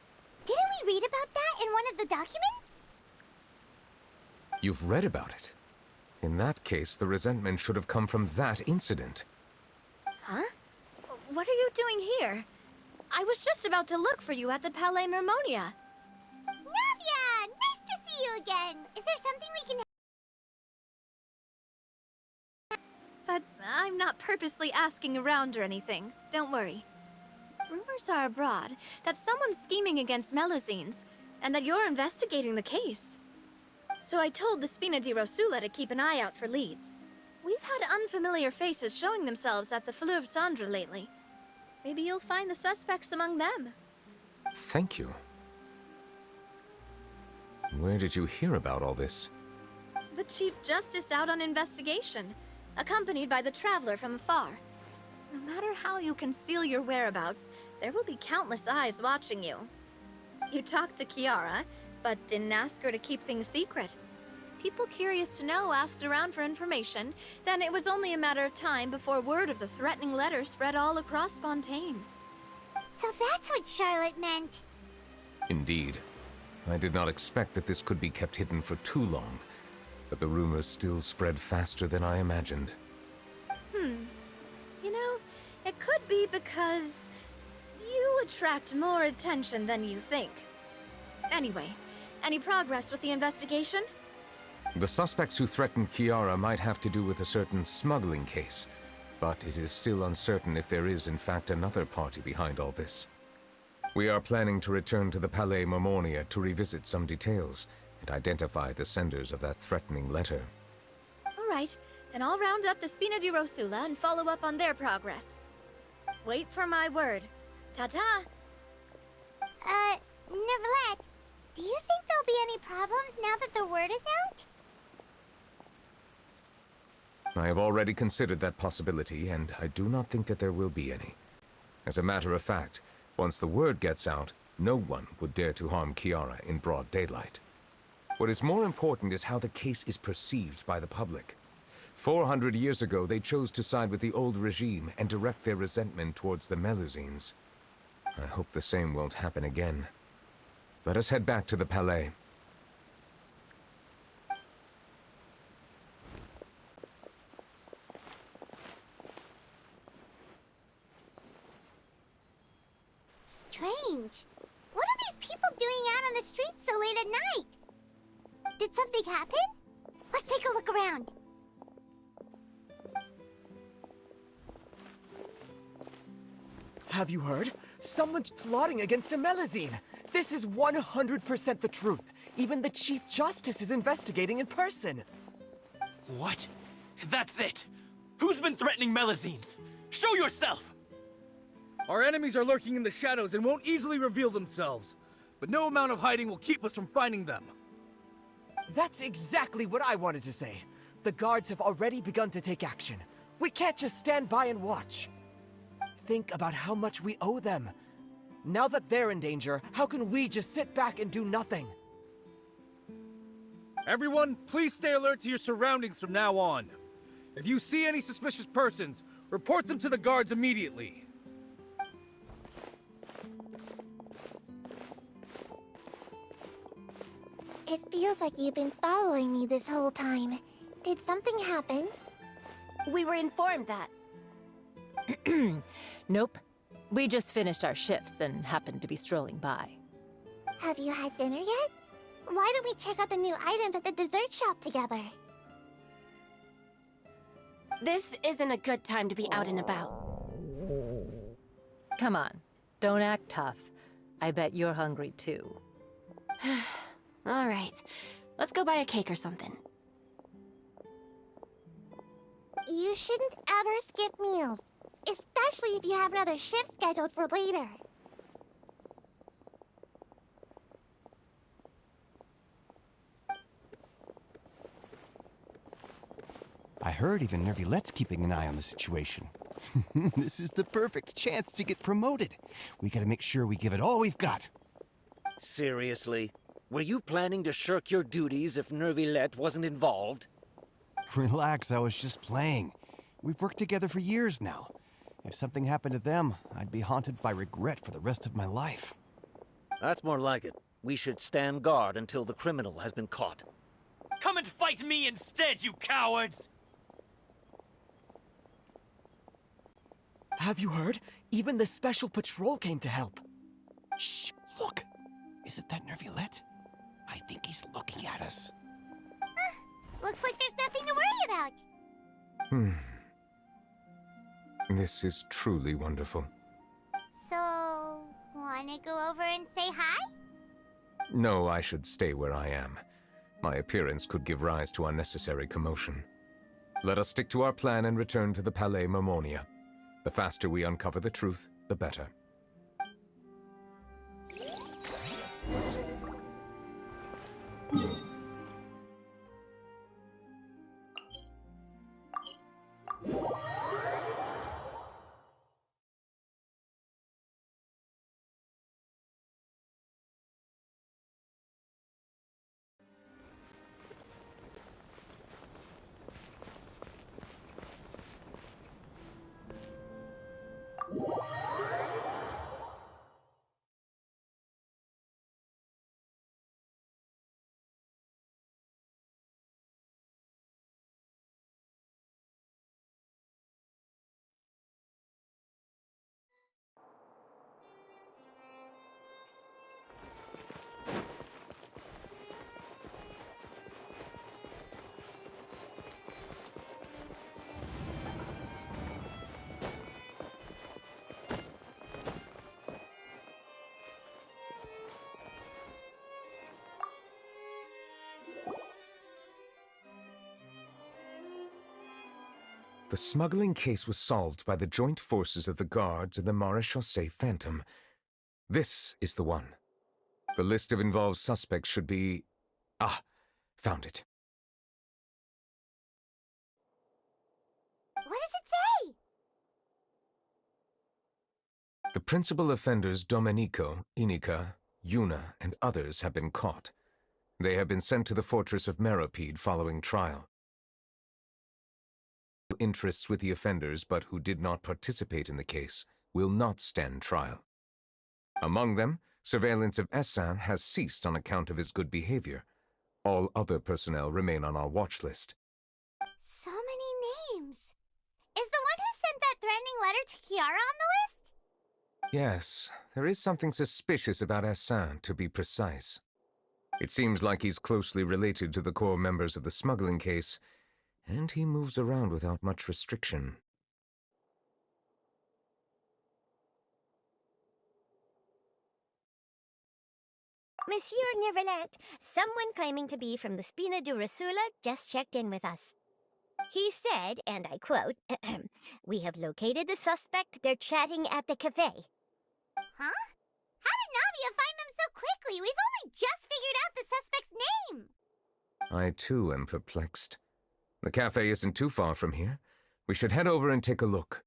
Didn't we read about that in one of the documents? You've read about it? In that case, the resentment should have come from that incident. Huh? What are you doing here? I was just about to look for you at the Palais Mermonia. Navia! Nice to see you again! Is there something we can... But I'm not purposely asking around or anything. Don't worry. Rumors are abroad that someone's scheming against Melusines, and that you're investigating the case. So I told the Spina di Rosula to keep an eye out for leads. We've had unfamiliar faces showing themselves at the Fleuve Cendre lately. Maybe you'll find the suspects among them. Thank you. Where did you hear about all this? The Chief Justice out on investigation, accompanied by the Traveler from afar. No matter how you conceal your whereabouts, there will be countless eyes watching you. You talked to Kiara, but didn't ask her to keep things secret. People curious to know asked around for information, then it was only a matter of time before word of the threatening letter spread all across Fontaine. So that's what Charlotte meant. Indeed. I did not expect that this could be kept hidden for too long, but the rumors still spread faster than I imagined. You know, it could be because you attract more attention than you think. Anyway, any progress with the investigation? The suspects who threatened Kiara might have to do with a certain smuggling case, but it is still uncertain if there is in fact another party behind all this. We are planning to return to the Palais Mermonia to revisit some details and identify the senders of that threatening letter. All right, then I'll round up the Spina di Rosula and follow up on their progress. Wait for my word. Ta-ta! Neuvillette, do you think there'll be any problems now that the word is out? I have already considered that possibility, and I do not think that there will be any. As a matter of fact, once the word gets out, no one would dare to harm Kiara in broad daylight. What is more important is how the case is perceived by the public. 400 years ago, they chose to side with the old regime and direct their resentment towards the Melusines. I hope the same won't happen again. Let us head back to the Palais. Strange. What are these people doing out on the streets so late at night? Did something happen? Let's take a look around. Have you heard? Someone's plotting against a Melusine. This is 100% the truth. Even the Chief Justice is investigating in person. What? That's it! Who's been threatening Melusines? Show yourself! Our enemies are lurking in the shadows and won't easily reveal themselves. But no amount of hiding will keep us from finding them. That's exactly what I wanted to say. The guards have already begun to take action. We can't just stand by and watch. Think about how much we owe them. Now that they're in danger, how can we just sit back and do nothing? Everyone, please stay alert to your surroundings from now on. If you see any suspicious persons, report them to the guards immediately. It feels like you've been following me this whole time. Did something happen? We were informed that. Nope. We just finished our shifts and happened to be strolling by. Have you had dinner yet? Why don't we check out the new items at the dessert shop together? This isn't a good time to be out and about. Come on, don't act tough. I bet you're hungry too. All right, let's go buy a cake or something. You shouldn't ever skip meals, especially if you have another shift scheduled for later. I heard even Neuvillette's keeping an eye on the situation. This is the perfect chance to get promoted. We gotta make sure we give it all we've got. Seriously? Were you planning to shirk your duties if Neuvillette wasn't involved? Relax, I was just playing. We've worked together for years now. If something happened to them, I'd be haunted by regret for the rest of my life. That's more like it. We should stand guard until the criminal has been caught. Come and fight me instead, you cowards! Have you heard? Even the Special Patrol came to help. Shh, look! Is it that Neuvillette? I think he's looking at us. Looks like there's nothing to worry about. This is truly wonderful. So, wanna go over and say hi? No, I should stay where I am. My appearance could give rise to unnecessary commotion. Let us stick to our plan and return to the Palais Mermonia. The faster we uncover the truth, the better. The smuggling case was solved by the joint forces of the guards and the Maréchaussée Phantom. This is the one. The list of involved suspects should be... Ah, found it. What does it say? The principal offenders Domenico, Inica, Yuna, and others have been caught. They have been sent to the fortress of Meropide following trial. Interests with the offenders, but who did not participate in the case, will not stand trial. Among them, surveillance of Essin has ceased on account of his good behavior. All other personnel remain on our watch list. So many names. Is the one who sent that threatening letter to Kiara on the list? Yes, there is something suspicious about Essin, to be precise. It seems like he's closely related to the core members of the smuggling case, and he moves around without much restriction. Monsieur Neuvillette, someone claiming to be from the Spina di Rosula just checked in with us. He said, and I quote, "We have located the suspect. They're chatting at the cafe." Huh? How did Navia find them so quickly? We've only just figured out the suspect's name. I too am perplexed. The cafe isn't too far from here. We should head over and take a look.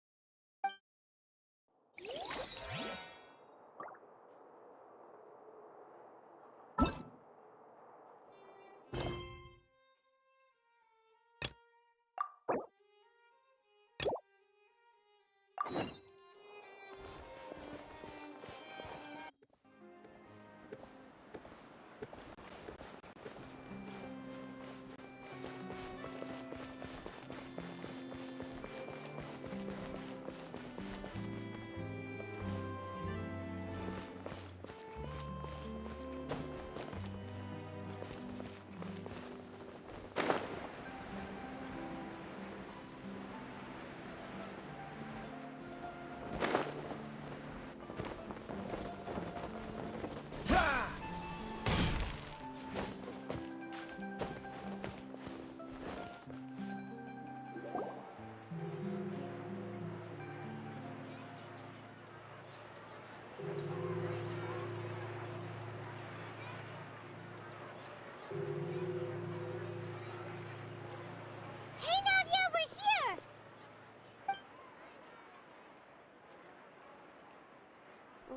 Hey, Navia, we're here!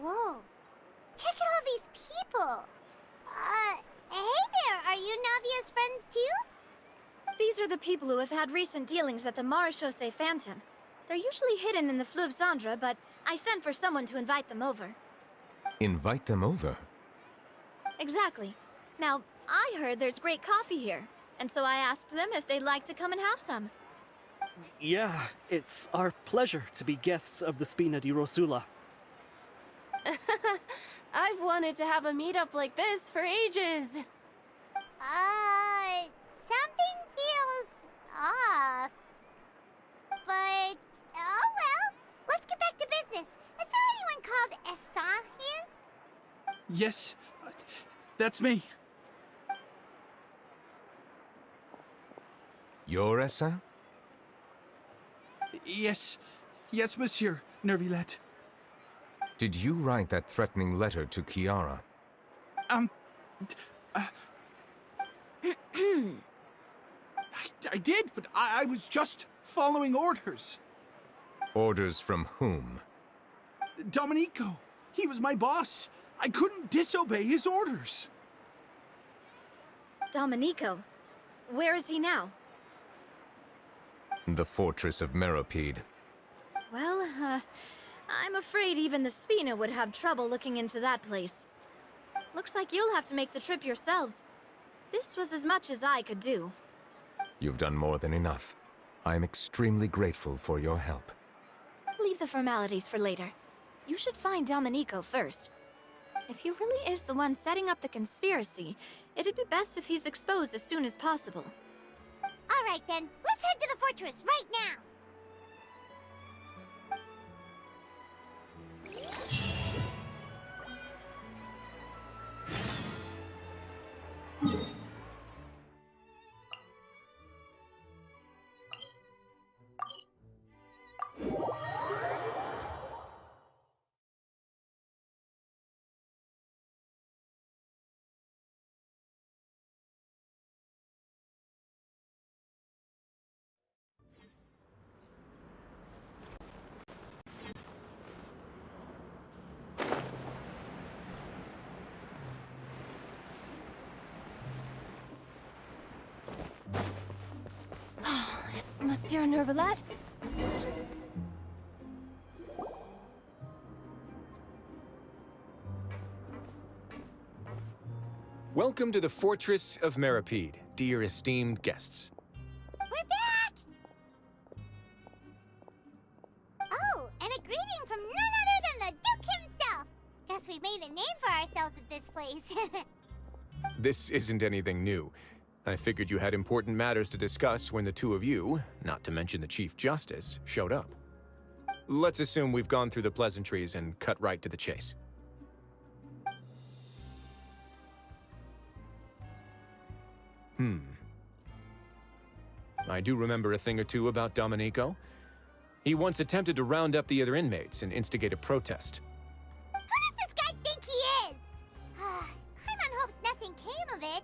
Whoa. Check out all these people. Hey there, are you Navia's friends too? These are the people who have had recent dealings at the Maréchaussée Phantom. They're usually hidden in the Fleuve Zandra, but I sent for someone to invite them over. Invite them over? Exactly. Now, I heard there's great coffee here, and so I asked them if they'd like to come and have some. Yeah, it's our pleasure to be guests of the Spina di Rosula. I've wanted to have a meetup like this for ages. Something feels off. But, oh well. Let's get back to business. Is there anyone called Essin here? Yes, that's me. You're Essin? Yes, Monsieur Neuvillette. Did you write that threatening letter to Kiara? I did, but I was just following orders. Orders from whom? Domenico. He was my boss. I couldn't disobey his orders. Domenico? Where is he now? The fortress of Meropide. Well, I'm afraid even the Spina would have trouble looking into that place. Looks like you'll have to make the trip yourselves. This was as much as I could do. You've done more than enough. I am extremely grateful for your help. Leave the formalities for later. You should find Domenico first. If he really is the one setting up the conspiracy, it'd be best if he's exposed as soon as possible. All right then, let's head to the fortress right now. Monsieur Neuvillette? Welcome to the Fortress of Meripede, dear esteemed guests. We're back! Oh, and a greeting from none other than the Duke himself! Guess we've made a name for ourselves at this place. This isn't anything new. I figured you had important matters to discuss when the two of you, not to mention the Chief Justice, showed up. Let's assume we've gone through the pleasantries and cut right to the chase. I do remember a thing or two about Domenico. He once attempted to round up the other inmates and instigate a protest. Who does this guy think he is? Paimon hopes nothing came of it.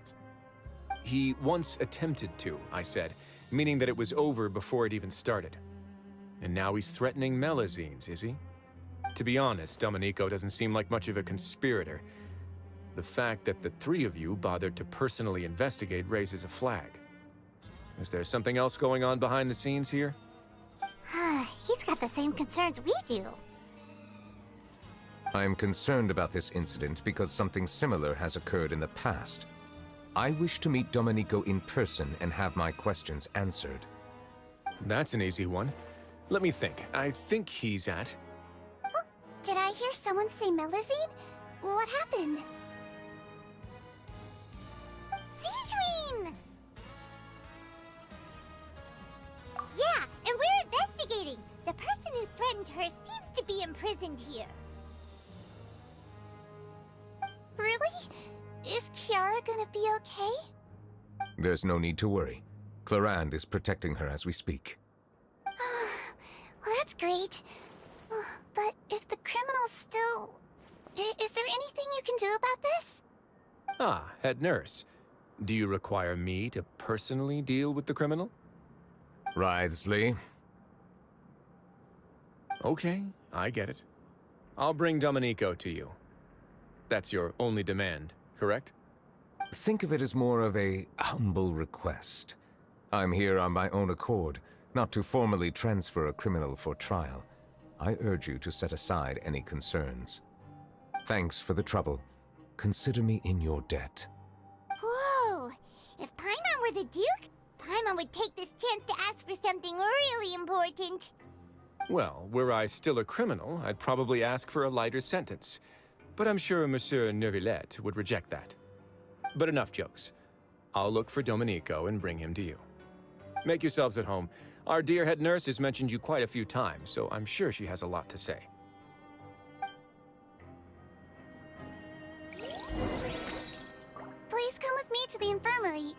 He once attempted to, I said, meaning that it was over before it even started. And now he's threatening Melazines, is he? To be honest, Domenico doesn't seem like much of a conspirator. The fact that the three of you bothered to personally investigate raises a flag. Is there something else going on behind the scenes here? He's got the same concerns we do. I am concerned about this incident because something similar has occurred in the past. I wish to meet Domenico in person and have my questions answered. That's an easy one. Let me think. I think he's at... Oh, did I hear someone say Melazine? What happened? Sijuin! Yeah, and we're investigating. The person who threatened her seems to be imprisoned here. Really? Is Kiara gonna be okay? There's no need to worry. Clarande is protecting her as we speak. Well, that's great. But if the criminal's still... Is there anything you can do about this? Ah, head nurse. Do you require me to personally deal with the criminal? Wriothesley. Okay, I get it. I'll bring Domenico to you. That's your only demand, correct? Think of it as more of a humble request. I'm here on my own accord, not to formally transfer a criminal for trial. I urge you to set aside any concerns. Thanks for the trouble. Consider me in your debt. Whoa! If Paimon were the Duke, Paimon would take this chance to ask for something really important. Well, were I still a criminal, I'd probably ask for a lighter sentence. But I'm sure Monsieur Neuvillette would reject that. But enough jokes. I'll look for Domenico and bring him to you. Make yourselves at home. Our dear head nurse has mentioned you quite a few times, so I'm sure she has a lot to say. Please come with me to the infirmary.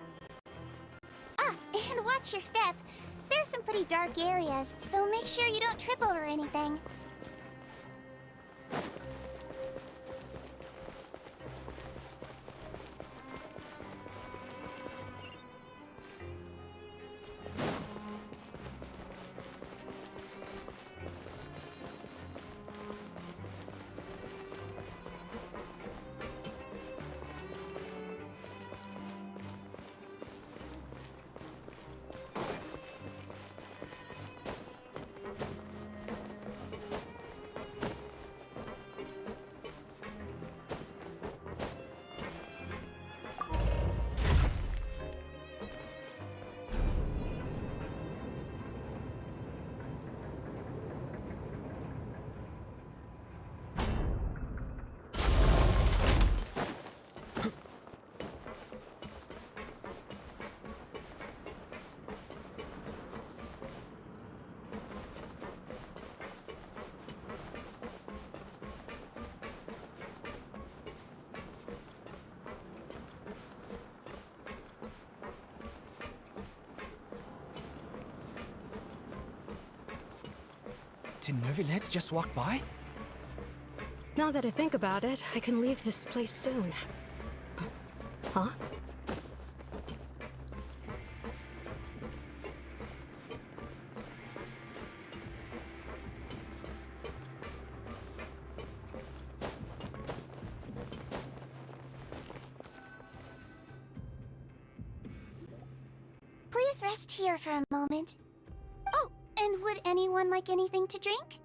Ah, and watch your step. There's some pretty dark areas, so make sure you don't trip over anything. Did Neuvillette just walk by? Now that I think about it, I can leave this place soon. Huh? Please rest here for a moment. And would anyone like anything to drink?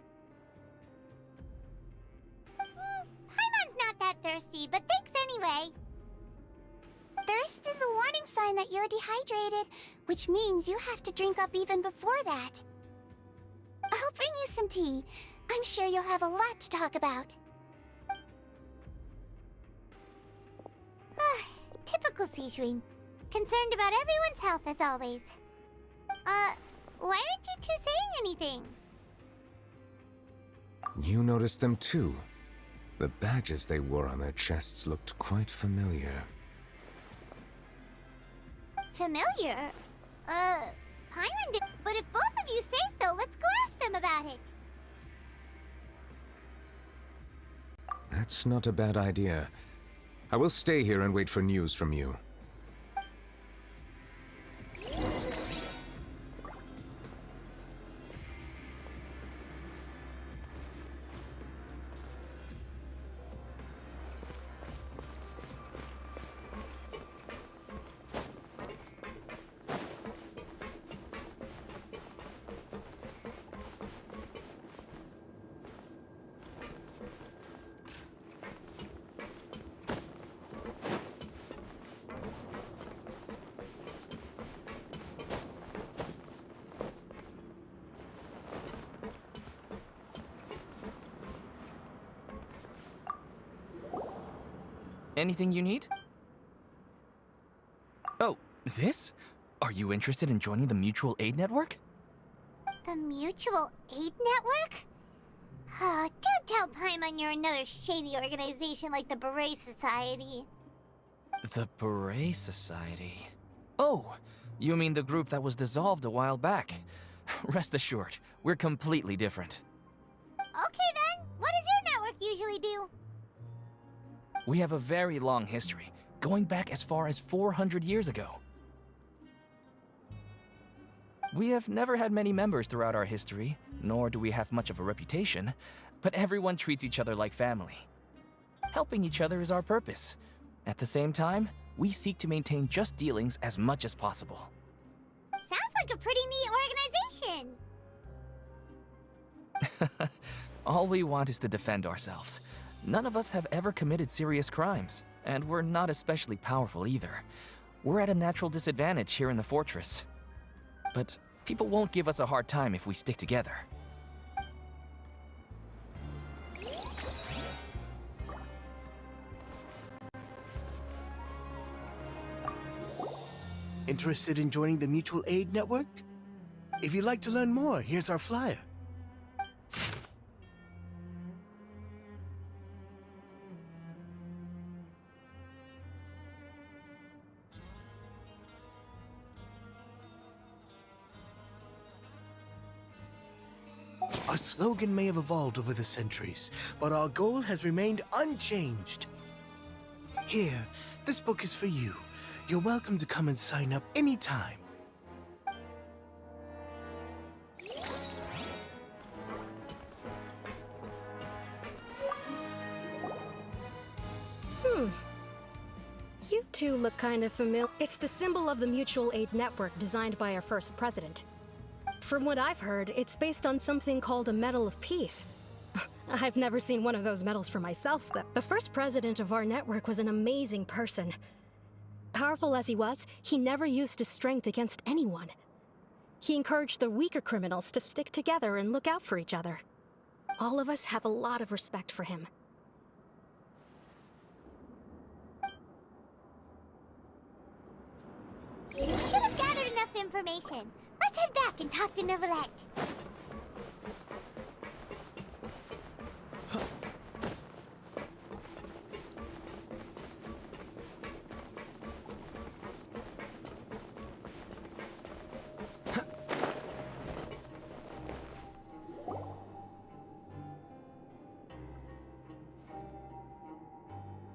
Paimon's not that thirsty, but thanks anyway. Thirst is a warning sign that you're dehydrated, which means you have to drink up even before that. I'll bring you some tea. I'm sure you'll have a lot to talk about. Typical Sijun. Concerned about everyone's health as always. Why aren't you two saying anything? You noticed them too. The badges they wore on their chests looked quite familiar. Familiar? Paimon did, but if both of you say so, let's go ask them about it. That's not a bad idea. I will stay here and wait for news from you. Anything you need? Oh, this? Are you interested in joining the Mutual Aid Network? The Mutual Aid Network? Oh, don't tell Paimon you're another shady organization like the Beret Society. The Beret Society? Oh, you mean the group that was dissolved a while back. Rest assured, we're completely different. Okay then, what does your network usually do? We have a very long history, going back as far as 400 years ago. We have never had many members throughout our history, nor do we have much of a reputation, but everyone treats each other like family. Helping each other is our purpose. At the same time, we seek to maintain just dealings as much as possible. Sounds like a pretty neat organization. All we want is to defend ourselves. None of us have ever committed serious crimes, and we're not especially powerful either. We're at a natural disadvantage here in the fortress. But people won't give us a hard time if we stick together. Interested in joining the Mutual Aid Network? If you'd like to learn more, here's our flyer. Our slogan may have evolved over the centuries, but our goal has remained unchanged. Here, this book is for you. You're welcome to come and sign up anytime. You two look kind of familiar. It's the symbol of the Mutual Aid Network designed by our first president. From what I've heard, it's based on something called a Medal of Peace. I've never seen one of those medals for myself, though. The first president of our network was an amazing person. Powerful as he was, he never used his strength against anyone. He encouraged the weaker criminals to stick together and look out for each other. All of us have a lot of respect for him. You should have gathered enough information. Let's head back and talk to Neuvillette.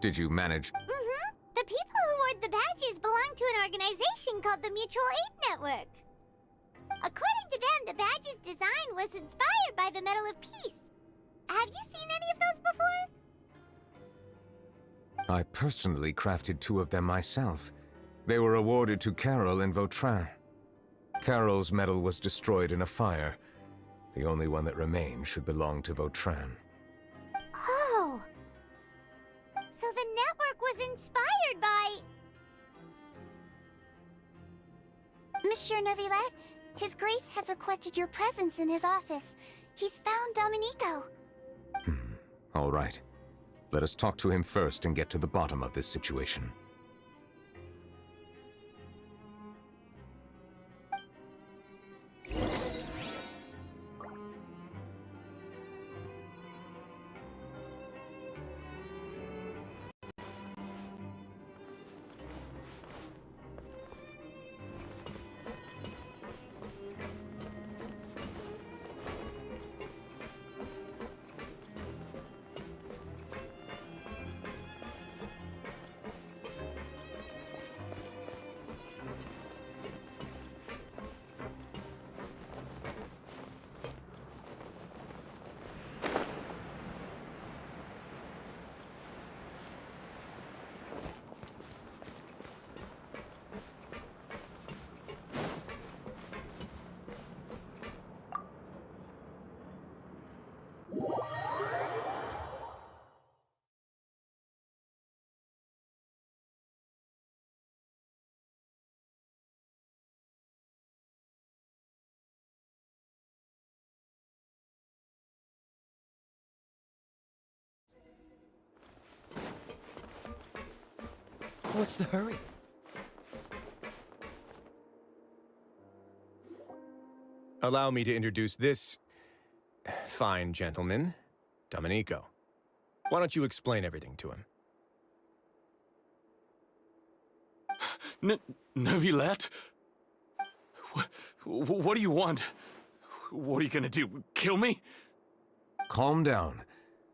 Did you manage? The people who wore the badges belong to an organization called the Mutual Aid Network. According to them, the badge's design was inspired by the Medal of Peace. Have you seen any of those before? I personally crafted 2 of them myself. They were awarded to Carol and Vautrin. Carol's medal was destroyed in a fire, The only one that remains should belong to Vautrin. Oh! So the network was inspired by... Monsieur Neuvillette, His Grace has requested your presence in his office. He's found Domenico. All right. Let us talk to him first and get to the bottom of this situation. What's the hurry? Allow me to introduce this fine gentleman, Domenico. Why don't you explain everything to him? Neuvillette? What do you want? What are you gonna do? Kill me? Calm down.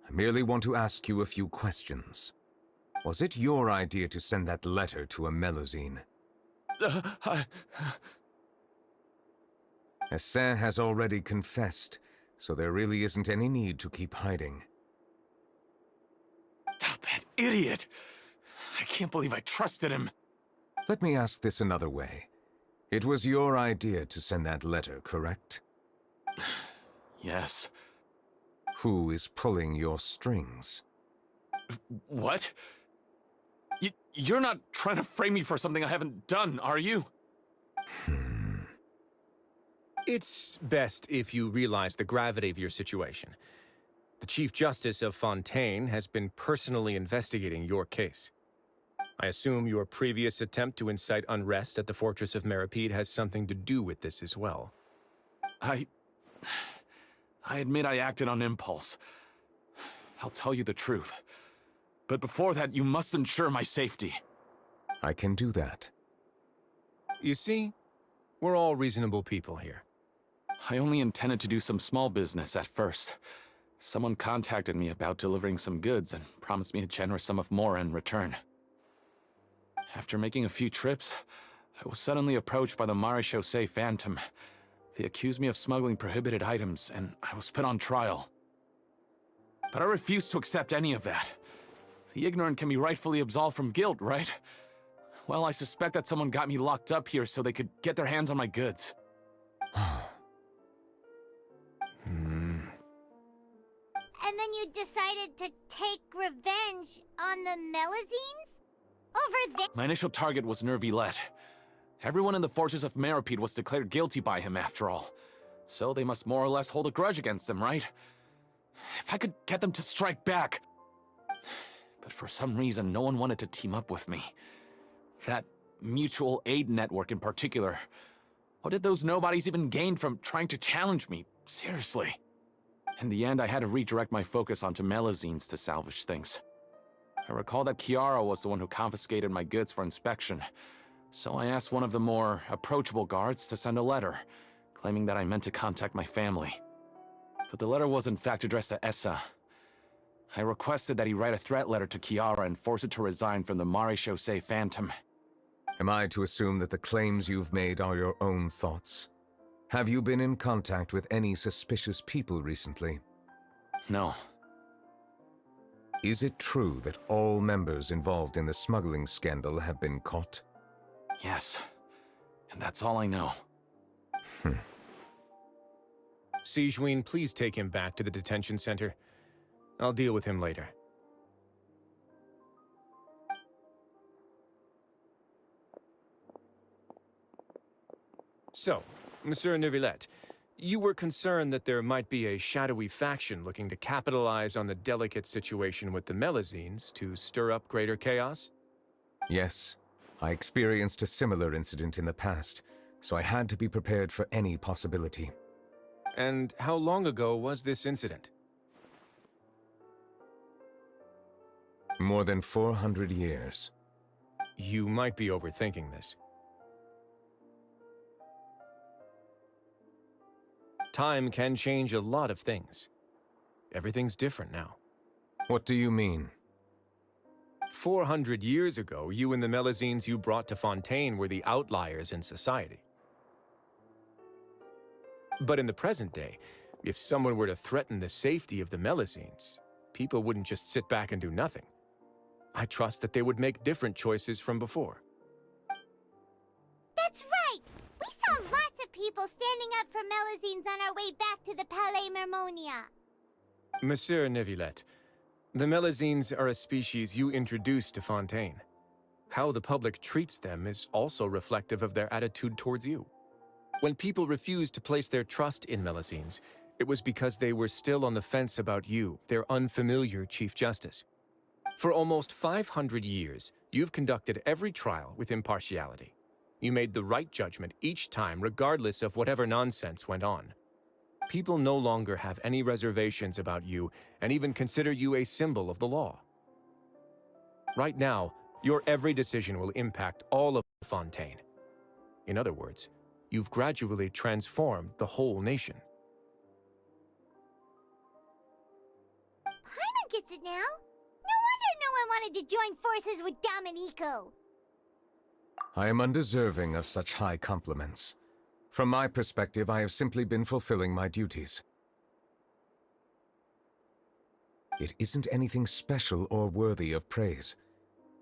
I merely want to ask you a few questions. Was it your idea to send that letter to a Melusine? Essin has already confessed, so there really isn't any need to keep hiding. That idiot! I can't believe I trusted him. Let me ask this another way. It was your idea to send that letter, correct? Yes. Who is pulling your strings? What? You're not trying to frame me for something I haven't done, are you? It's best if you realize the gravity of your situation. The Chief Justice of Fontaine has been personally investigating your case. I assume your previous attempt to incite unrest at the Fortress of Meripede has something to do with this as well. I admit I acted on impulse. I'll tell you the truth. But before that, you must ensure my safety. I can do that. You see, we're all reasonable people here. I only intended to do some small business at first. Someone contacted me about delivering some goods and promised me a generous sum of more in return. After making a few trips, I was suddenly approached by the Marechaussee Phantom. They accused me of smuggling prohibited items, and I was put on trial. But I refused to accept any of that. The ignorant can be rightfully absolved from guilt, right? Well, I suspect that someone got me locked up here so they could get their hands on my goods. And then you decided to take revenge on the Melusines? Over there? My initial target was Neuvillette. Everyone in the Fortress of Meripede was declared guilty by him, after all. So they must more or less hold a grudge against him, right? If I could get them to strike back... But for some reason, no one wanted to team up with me. That mutual aid network in particular. What did those nobodies even gain from trying to challenge me? Seriously. In the end, I had to redirect my focus onto Melusines to salvage things. I recall that Chiara was the one who confiscated my goods for inspection, so I asked one of the more approachable guards to send a letter, claiming that I meant to contact my family. But the letter was in fact addressed to Essa. I requested that he write a threat letter to Chiara and force it to resign from the Marechaussee Phantom. Am I to assume that the claims you've made are your own thoughts? Have you been in contact with any suspicious people recently? No. Is it true that all members involved in the smuggling scandal have been caught? Yes. And that's all I know. Sijween, please take him back to the detention center. I'll deal with him later. So, Monsieur Neuvillette, you were concerned that there might be a shadowy faction looking to capitalize on the delicate situation with the Melazines to stir up greater chaos? Yes, I experienced a similar incident in the past, so I had to be prepared for any possibility. And how long ago was this incident? More than 400 years. You might be overthinking this. Time can change a lot of things. Everything's different now. What do you mean? 400 years ago, you and the Melazines you brought to Fontaine were the outliers in society. But in the present day, if someone were to threaten the safety of the Melazines, people wouldn't just sit back and do nothing. I trust that they would make different choices from before. That's right! We saw lots of people standing up for Melazines on our way back to the Palais Mermonia. Monsieur Neuvillette, the Melazines are a species you introduced to Fontaine. How the public treats them is also reflective of their attitude towards you. When people refused to place their trust in Melazines, it was because they were still on the fence about you, their unfamiliar Chief Justice. For almost 500 years, you've conducted every trial with impartiality. You made the right judgment each time, regardless of whatever nonsense went on. People no longer have any reservations about you and even consider you a symbol of the law. Right now, your every decision will impact all of Fontaine. In other words, you've gradually transformed the whole nation. Paimon gets it now. No wonder no one wanted to join forces with Domenico. I am undeserving of such high compliments. From my perspective, I have simply been fulfilling my duties. It isn't anything special or worthy of praise.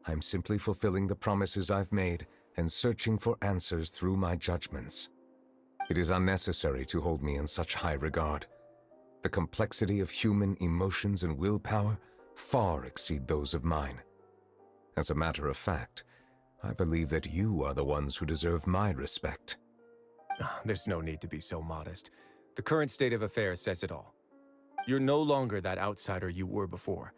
I'm simply fulfilling the promises I've made and searching for answers through my judgments. It is unnecessary to hold me in such high regard. The complexity of human emotions and willpower far exceed those of mine. As a matter of fact, I believe that you are the ones who deserve my respect. There's no need to be so modest. The current state of affairs says it all. You're no longer that outsider you were before.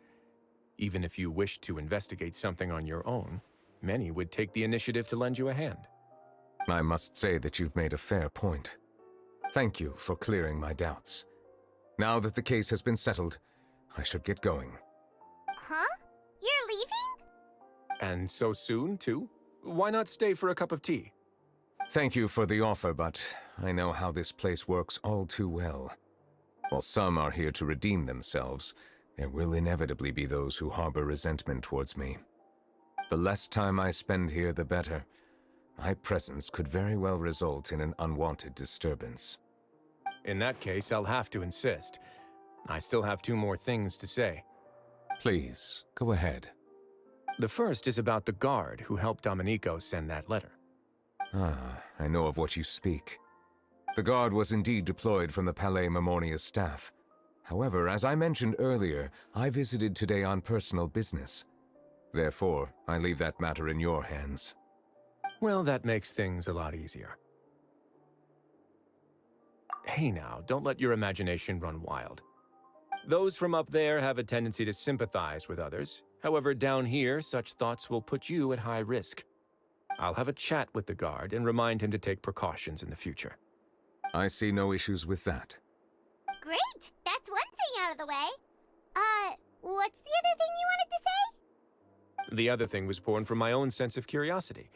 Even if you wished to investigate something on your own, many would take the initiative to lend you a hand. I must say that you've made a fair point. Thank you for clearing my doubts. Now that the case has been settled, I should get going. Huh? You're leaving? And so soon, too? Why not stay for a cup of tea? Thank you for the offer, but I know how this place works all too well. While some are here to redeem themselves, there will inevitably be those who harbor resentment towards me. The less time I spend here, the better. My presence could very well result in an unwanted disturbance. In that case, I'll have to insist. I still have 2 more things to say. Please, go ahead. The first is about the guard who helped Domenico send that letter. Ah, I know of what you speak. The guard was indeed deployed from the Palais Mermonia staff. However, as I mentioned earlier, I visited today on personal business. Therefore, I leave that matter in your hands. Well, that makes things a lot easier. Hey now, don't let your imagination run wild. Those from up there have a tendency to sympathize with others. However, down here, such thoughts will put you at high risk. I'll have a chat with the guard and remind him to take precautions in the future. I see no issues with that. Great! That's one thing out of the way. What's the other thing you wanted to say? The other thing was born from my own sense of curiosity.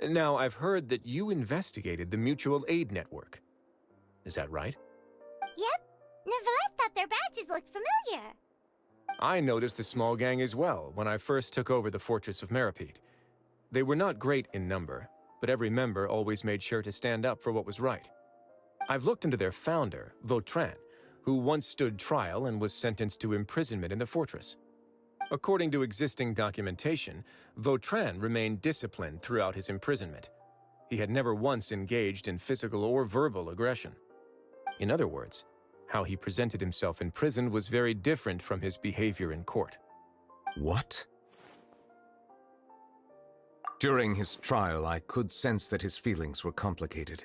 Now, I've heard that you investigated the mutual aid network. Is that right? Yep. Neuvillette thought their badges looked familiar. I noticed the small gang as well when I first took over the Fortress of Meripede. They were not great in number, but every member always made sure to stand up for what was right. I've looked into their founder, Vautrin, who once stood trial and was sentenced to imprisonment in the fortress. According to existing documentation, Vautrin remained disciplined throughout his imprisonment. He had never once engaged in physical or verbal aggression. In other words, How he presented himself in prison was very different from his behavior in court. What? During his trial, I could sense that his feelings were complicated.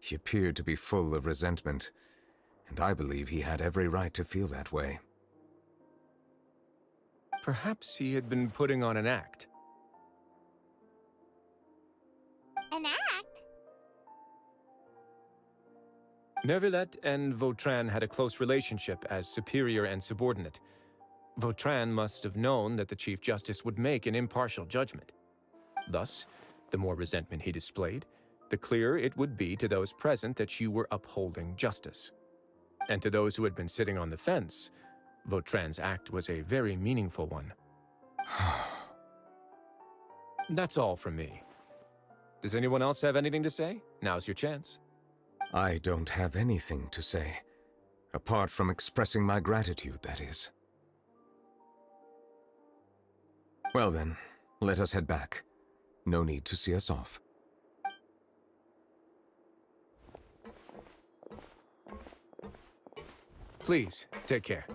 He appeared to be full of resentment, and I believe he had every right to feel that way. Perhaps he had been putting on an act. An act? Neuvillette and Vautrin had a close relationship as superior and subordinate. Vautrin must have known that the Chief Justice would make an impartial judgment. Thus, the more resentment he displayed, the clearer it would be to those present that you were upholding justice. And to those who had been sitting on the fence, Vautrin's act was a very meaningful one. That's all from me. Does anyone else have anything to say? Now's your chance. I don't have anything to say. Apart from expressing my gratitude, that is. Well then, let us head back. No need to see us off. Please, take care.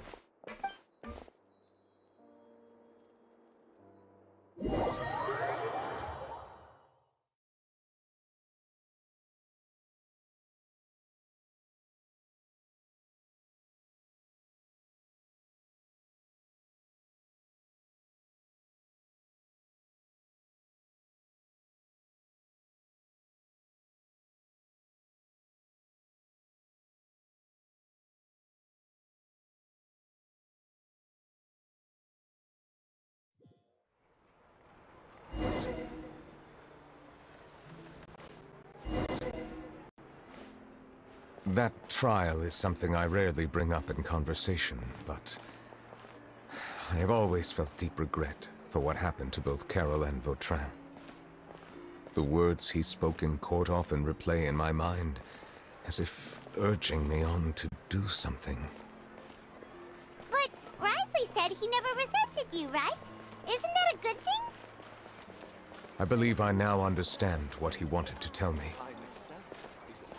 That trial is something I rarely bring up in conversation, but I have always felt deep regret for what happened to both Carol and Vautrin. The words he spoke in court often replay in my mind, as if urging me on to do something. But Risley said he never resented you, right? Isn't that a good thing? I believe I now understand what he wanted to tell me.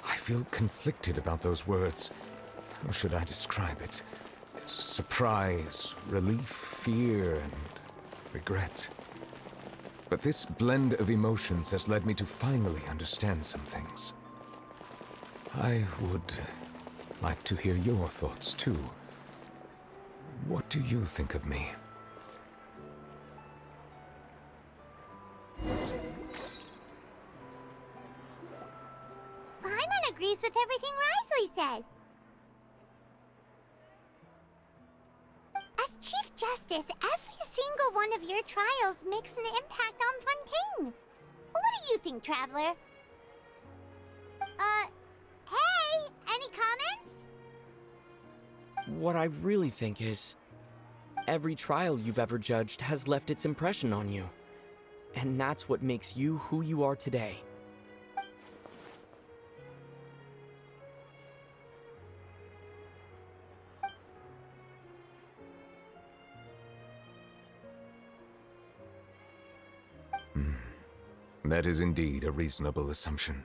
I feel conflicted about those words. How should I describe it? Surprise, relief, fear, and regret. But this blend of emotions has led me to finally understand some things. I would like to hear your thoughts, too. What do you think of me? Paimon agrees with everything Risley said. As Chief Justice, every single one of your trials makes an impact on Fontaine. What do you think, Traveler? Hey, any comments? What I really think is, every trial you've ever judged has left its impression on you. And that's what makes you who you are today. That is indeed a reasonable assumption.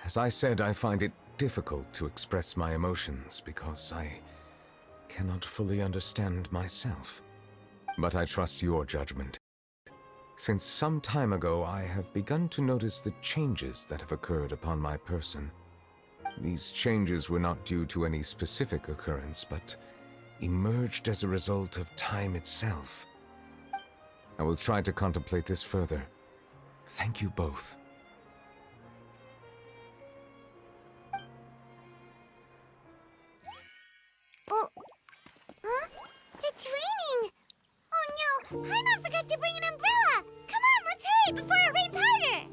As I said, I find it difficult to express my emotions because I cannot fully understand myself. But I trust your judgment. Since some time ago, I have begun to notice the changes that have occurred upon my person. These changes were not due to any specific occurrence, but emerged as a result of time itself. I will try to contemplate this further. Thank you both. Oh, huh? It's raining! Oh no, Paimon forgot to bring an umbrella! Come on, let's hurry before it rains harder!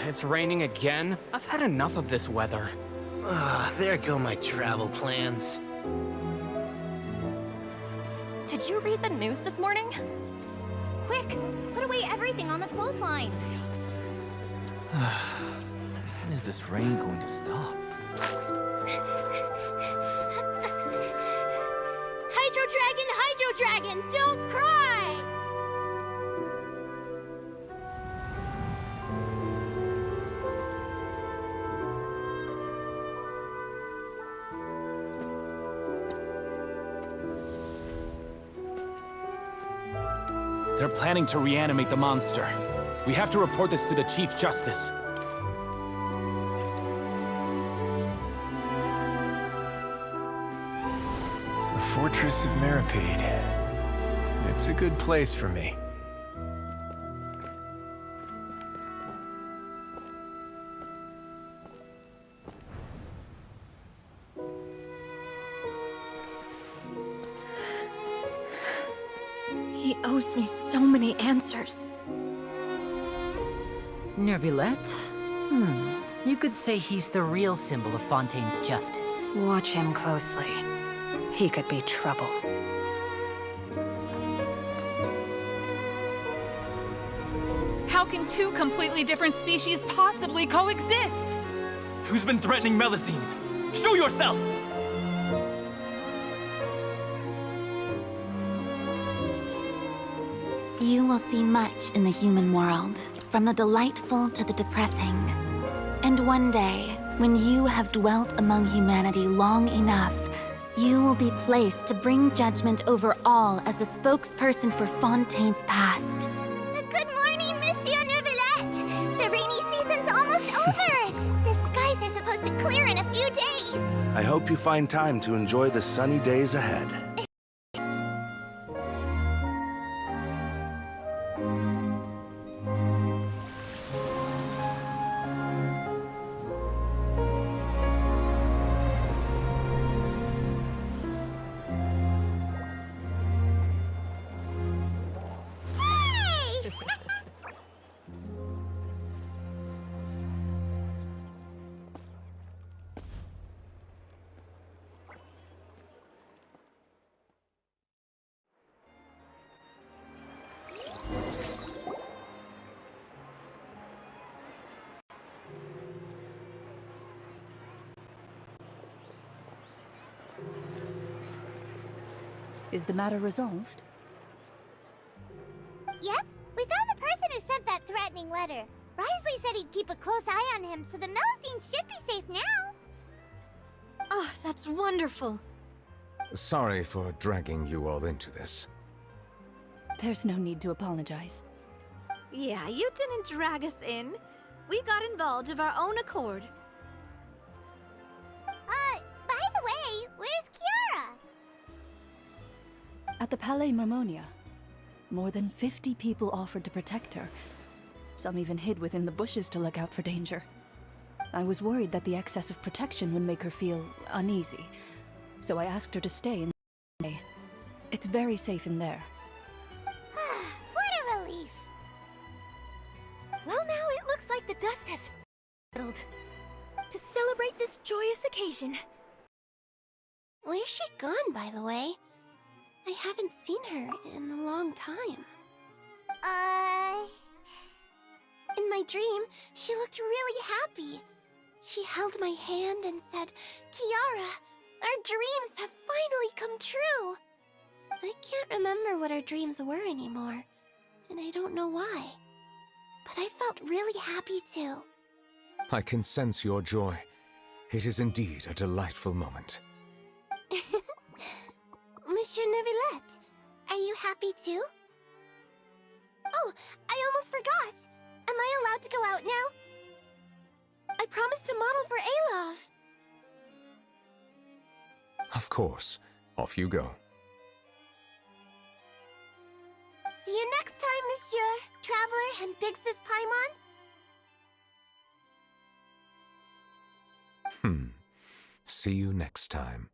It's raining again? I've had enough of this weather. There go my travel plans. Did you read the news this morning? Quick, put away everything on the clothesline. When is this rain going to stop? Hydro Dragon, don't cry! They're planning to reanimate the monster. We have to report this to the Chief Justice. The Fortress of Mirapede. It's a good place for me. He owes me so many answers. Neuvillette? You could say he's the real symbol of Fontaine's justice. Watch him closely. He could be trouble. How can two completely different species possibly coexist? Who's been threatening Melusines? Show yourself! You will see much in the human world, from the delightful to the depressing. And one day, when you have dwelt among humanity long enough, you will be placed to bring judgment over all as a spokesperson for Fontaine's past. Good morning, Monsieur Neuvillette! The rainy season's almost over! The skies are supposed to clear in a few days! I hope you find time to enjoy the sunny days ahead. Is the matter resolved? Yep, we found the person who sent that threatening letter. Risley said he'd keep a close eye on him, so the Melusines should be safe now. Oh, that's wonderful. Sorry for dragging you all into this. There's no need to apologize. Yeah, you didn't drag us in. We got involved of our own accord. By the way, where's Kiara? At the Palais Mermonia, more than 50 people offered to protect her. Some even hid within the bushes to look out for danger. I was worried that the excess of protection would make her feel uneasy, so I asked her to stay and it's very safe in there. What a relief. Well, now it looks like the dust has settled. To celebrate this joyous occasion. Where's she gone, by the way? I haven't seen her in a long time. In my dream, she looked really happy. She held my hand and said, "Kiara, our dreams have finally come true." I can't remember what our dreams were anymore, and I don't know why. But I felt really happy too. I can sense your joy. It is indeed a delightful moment. Monsieur Neuvillette, are you happy too? Oh, I almost forgot! Am I allowed to go out now? I promised to model for Alov. Of course. Off you go. See you next time, Monsieur, Traveler, and Big Sis Paimon. See you next time.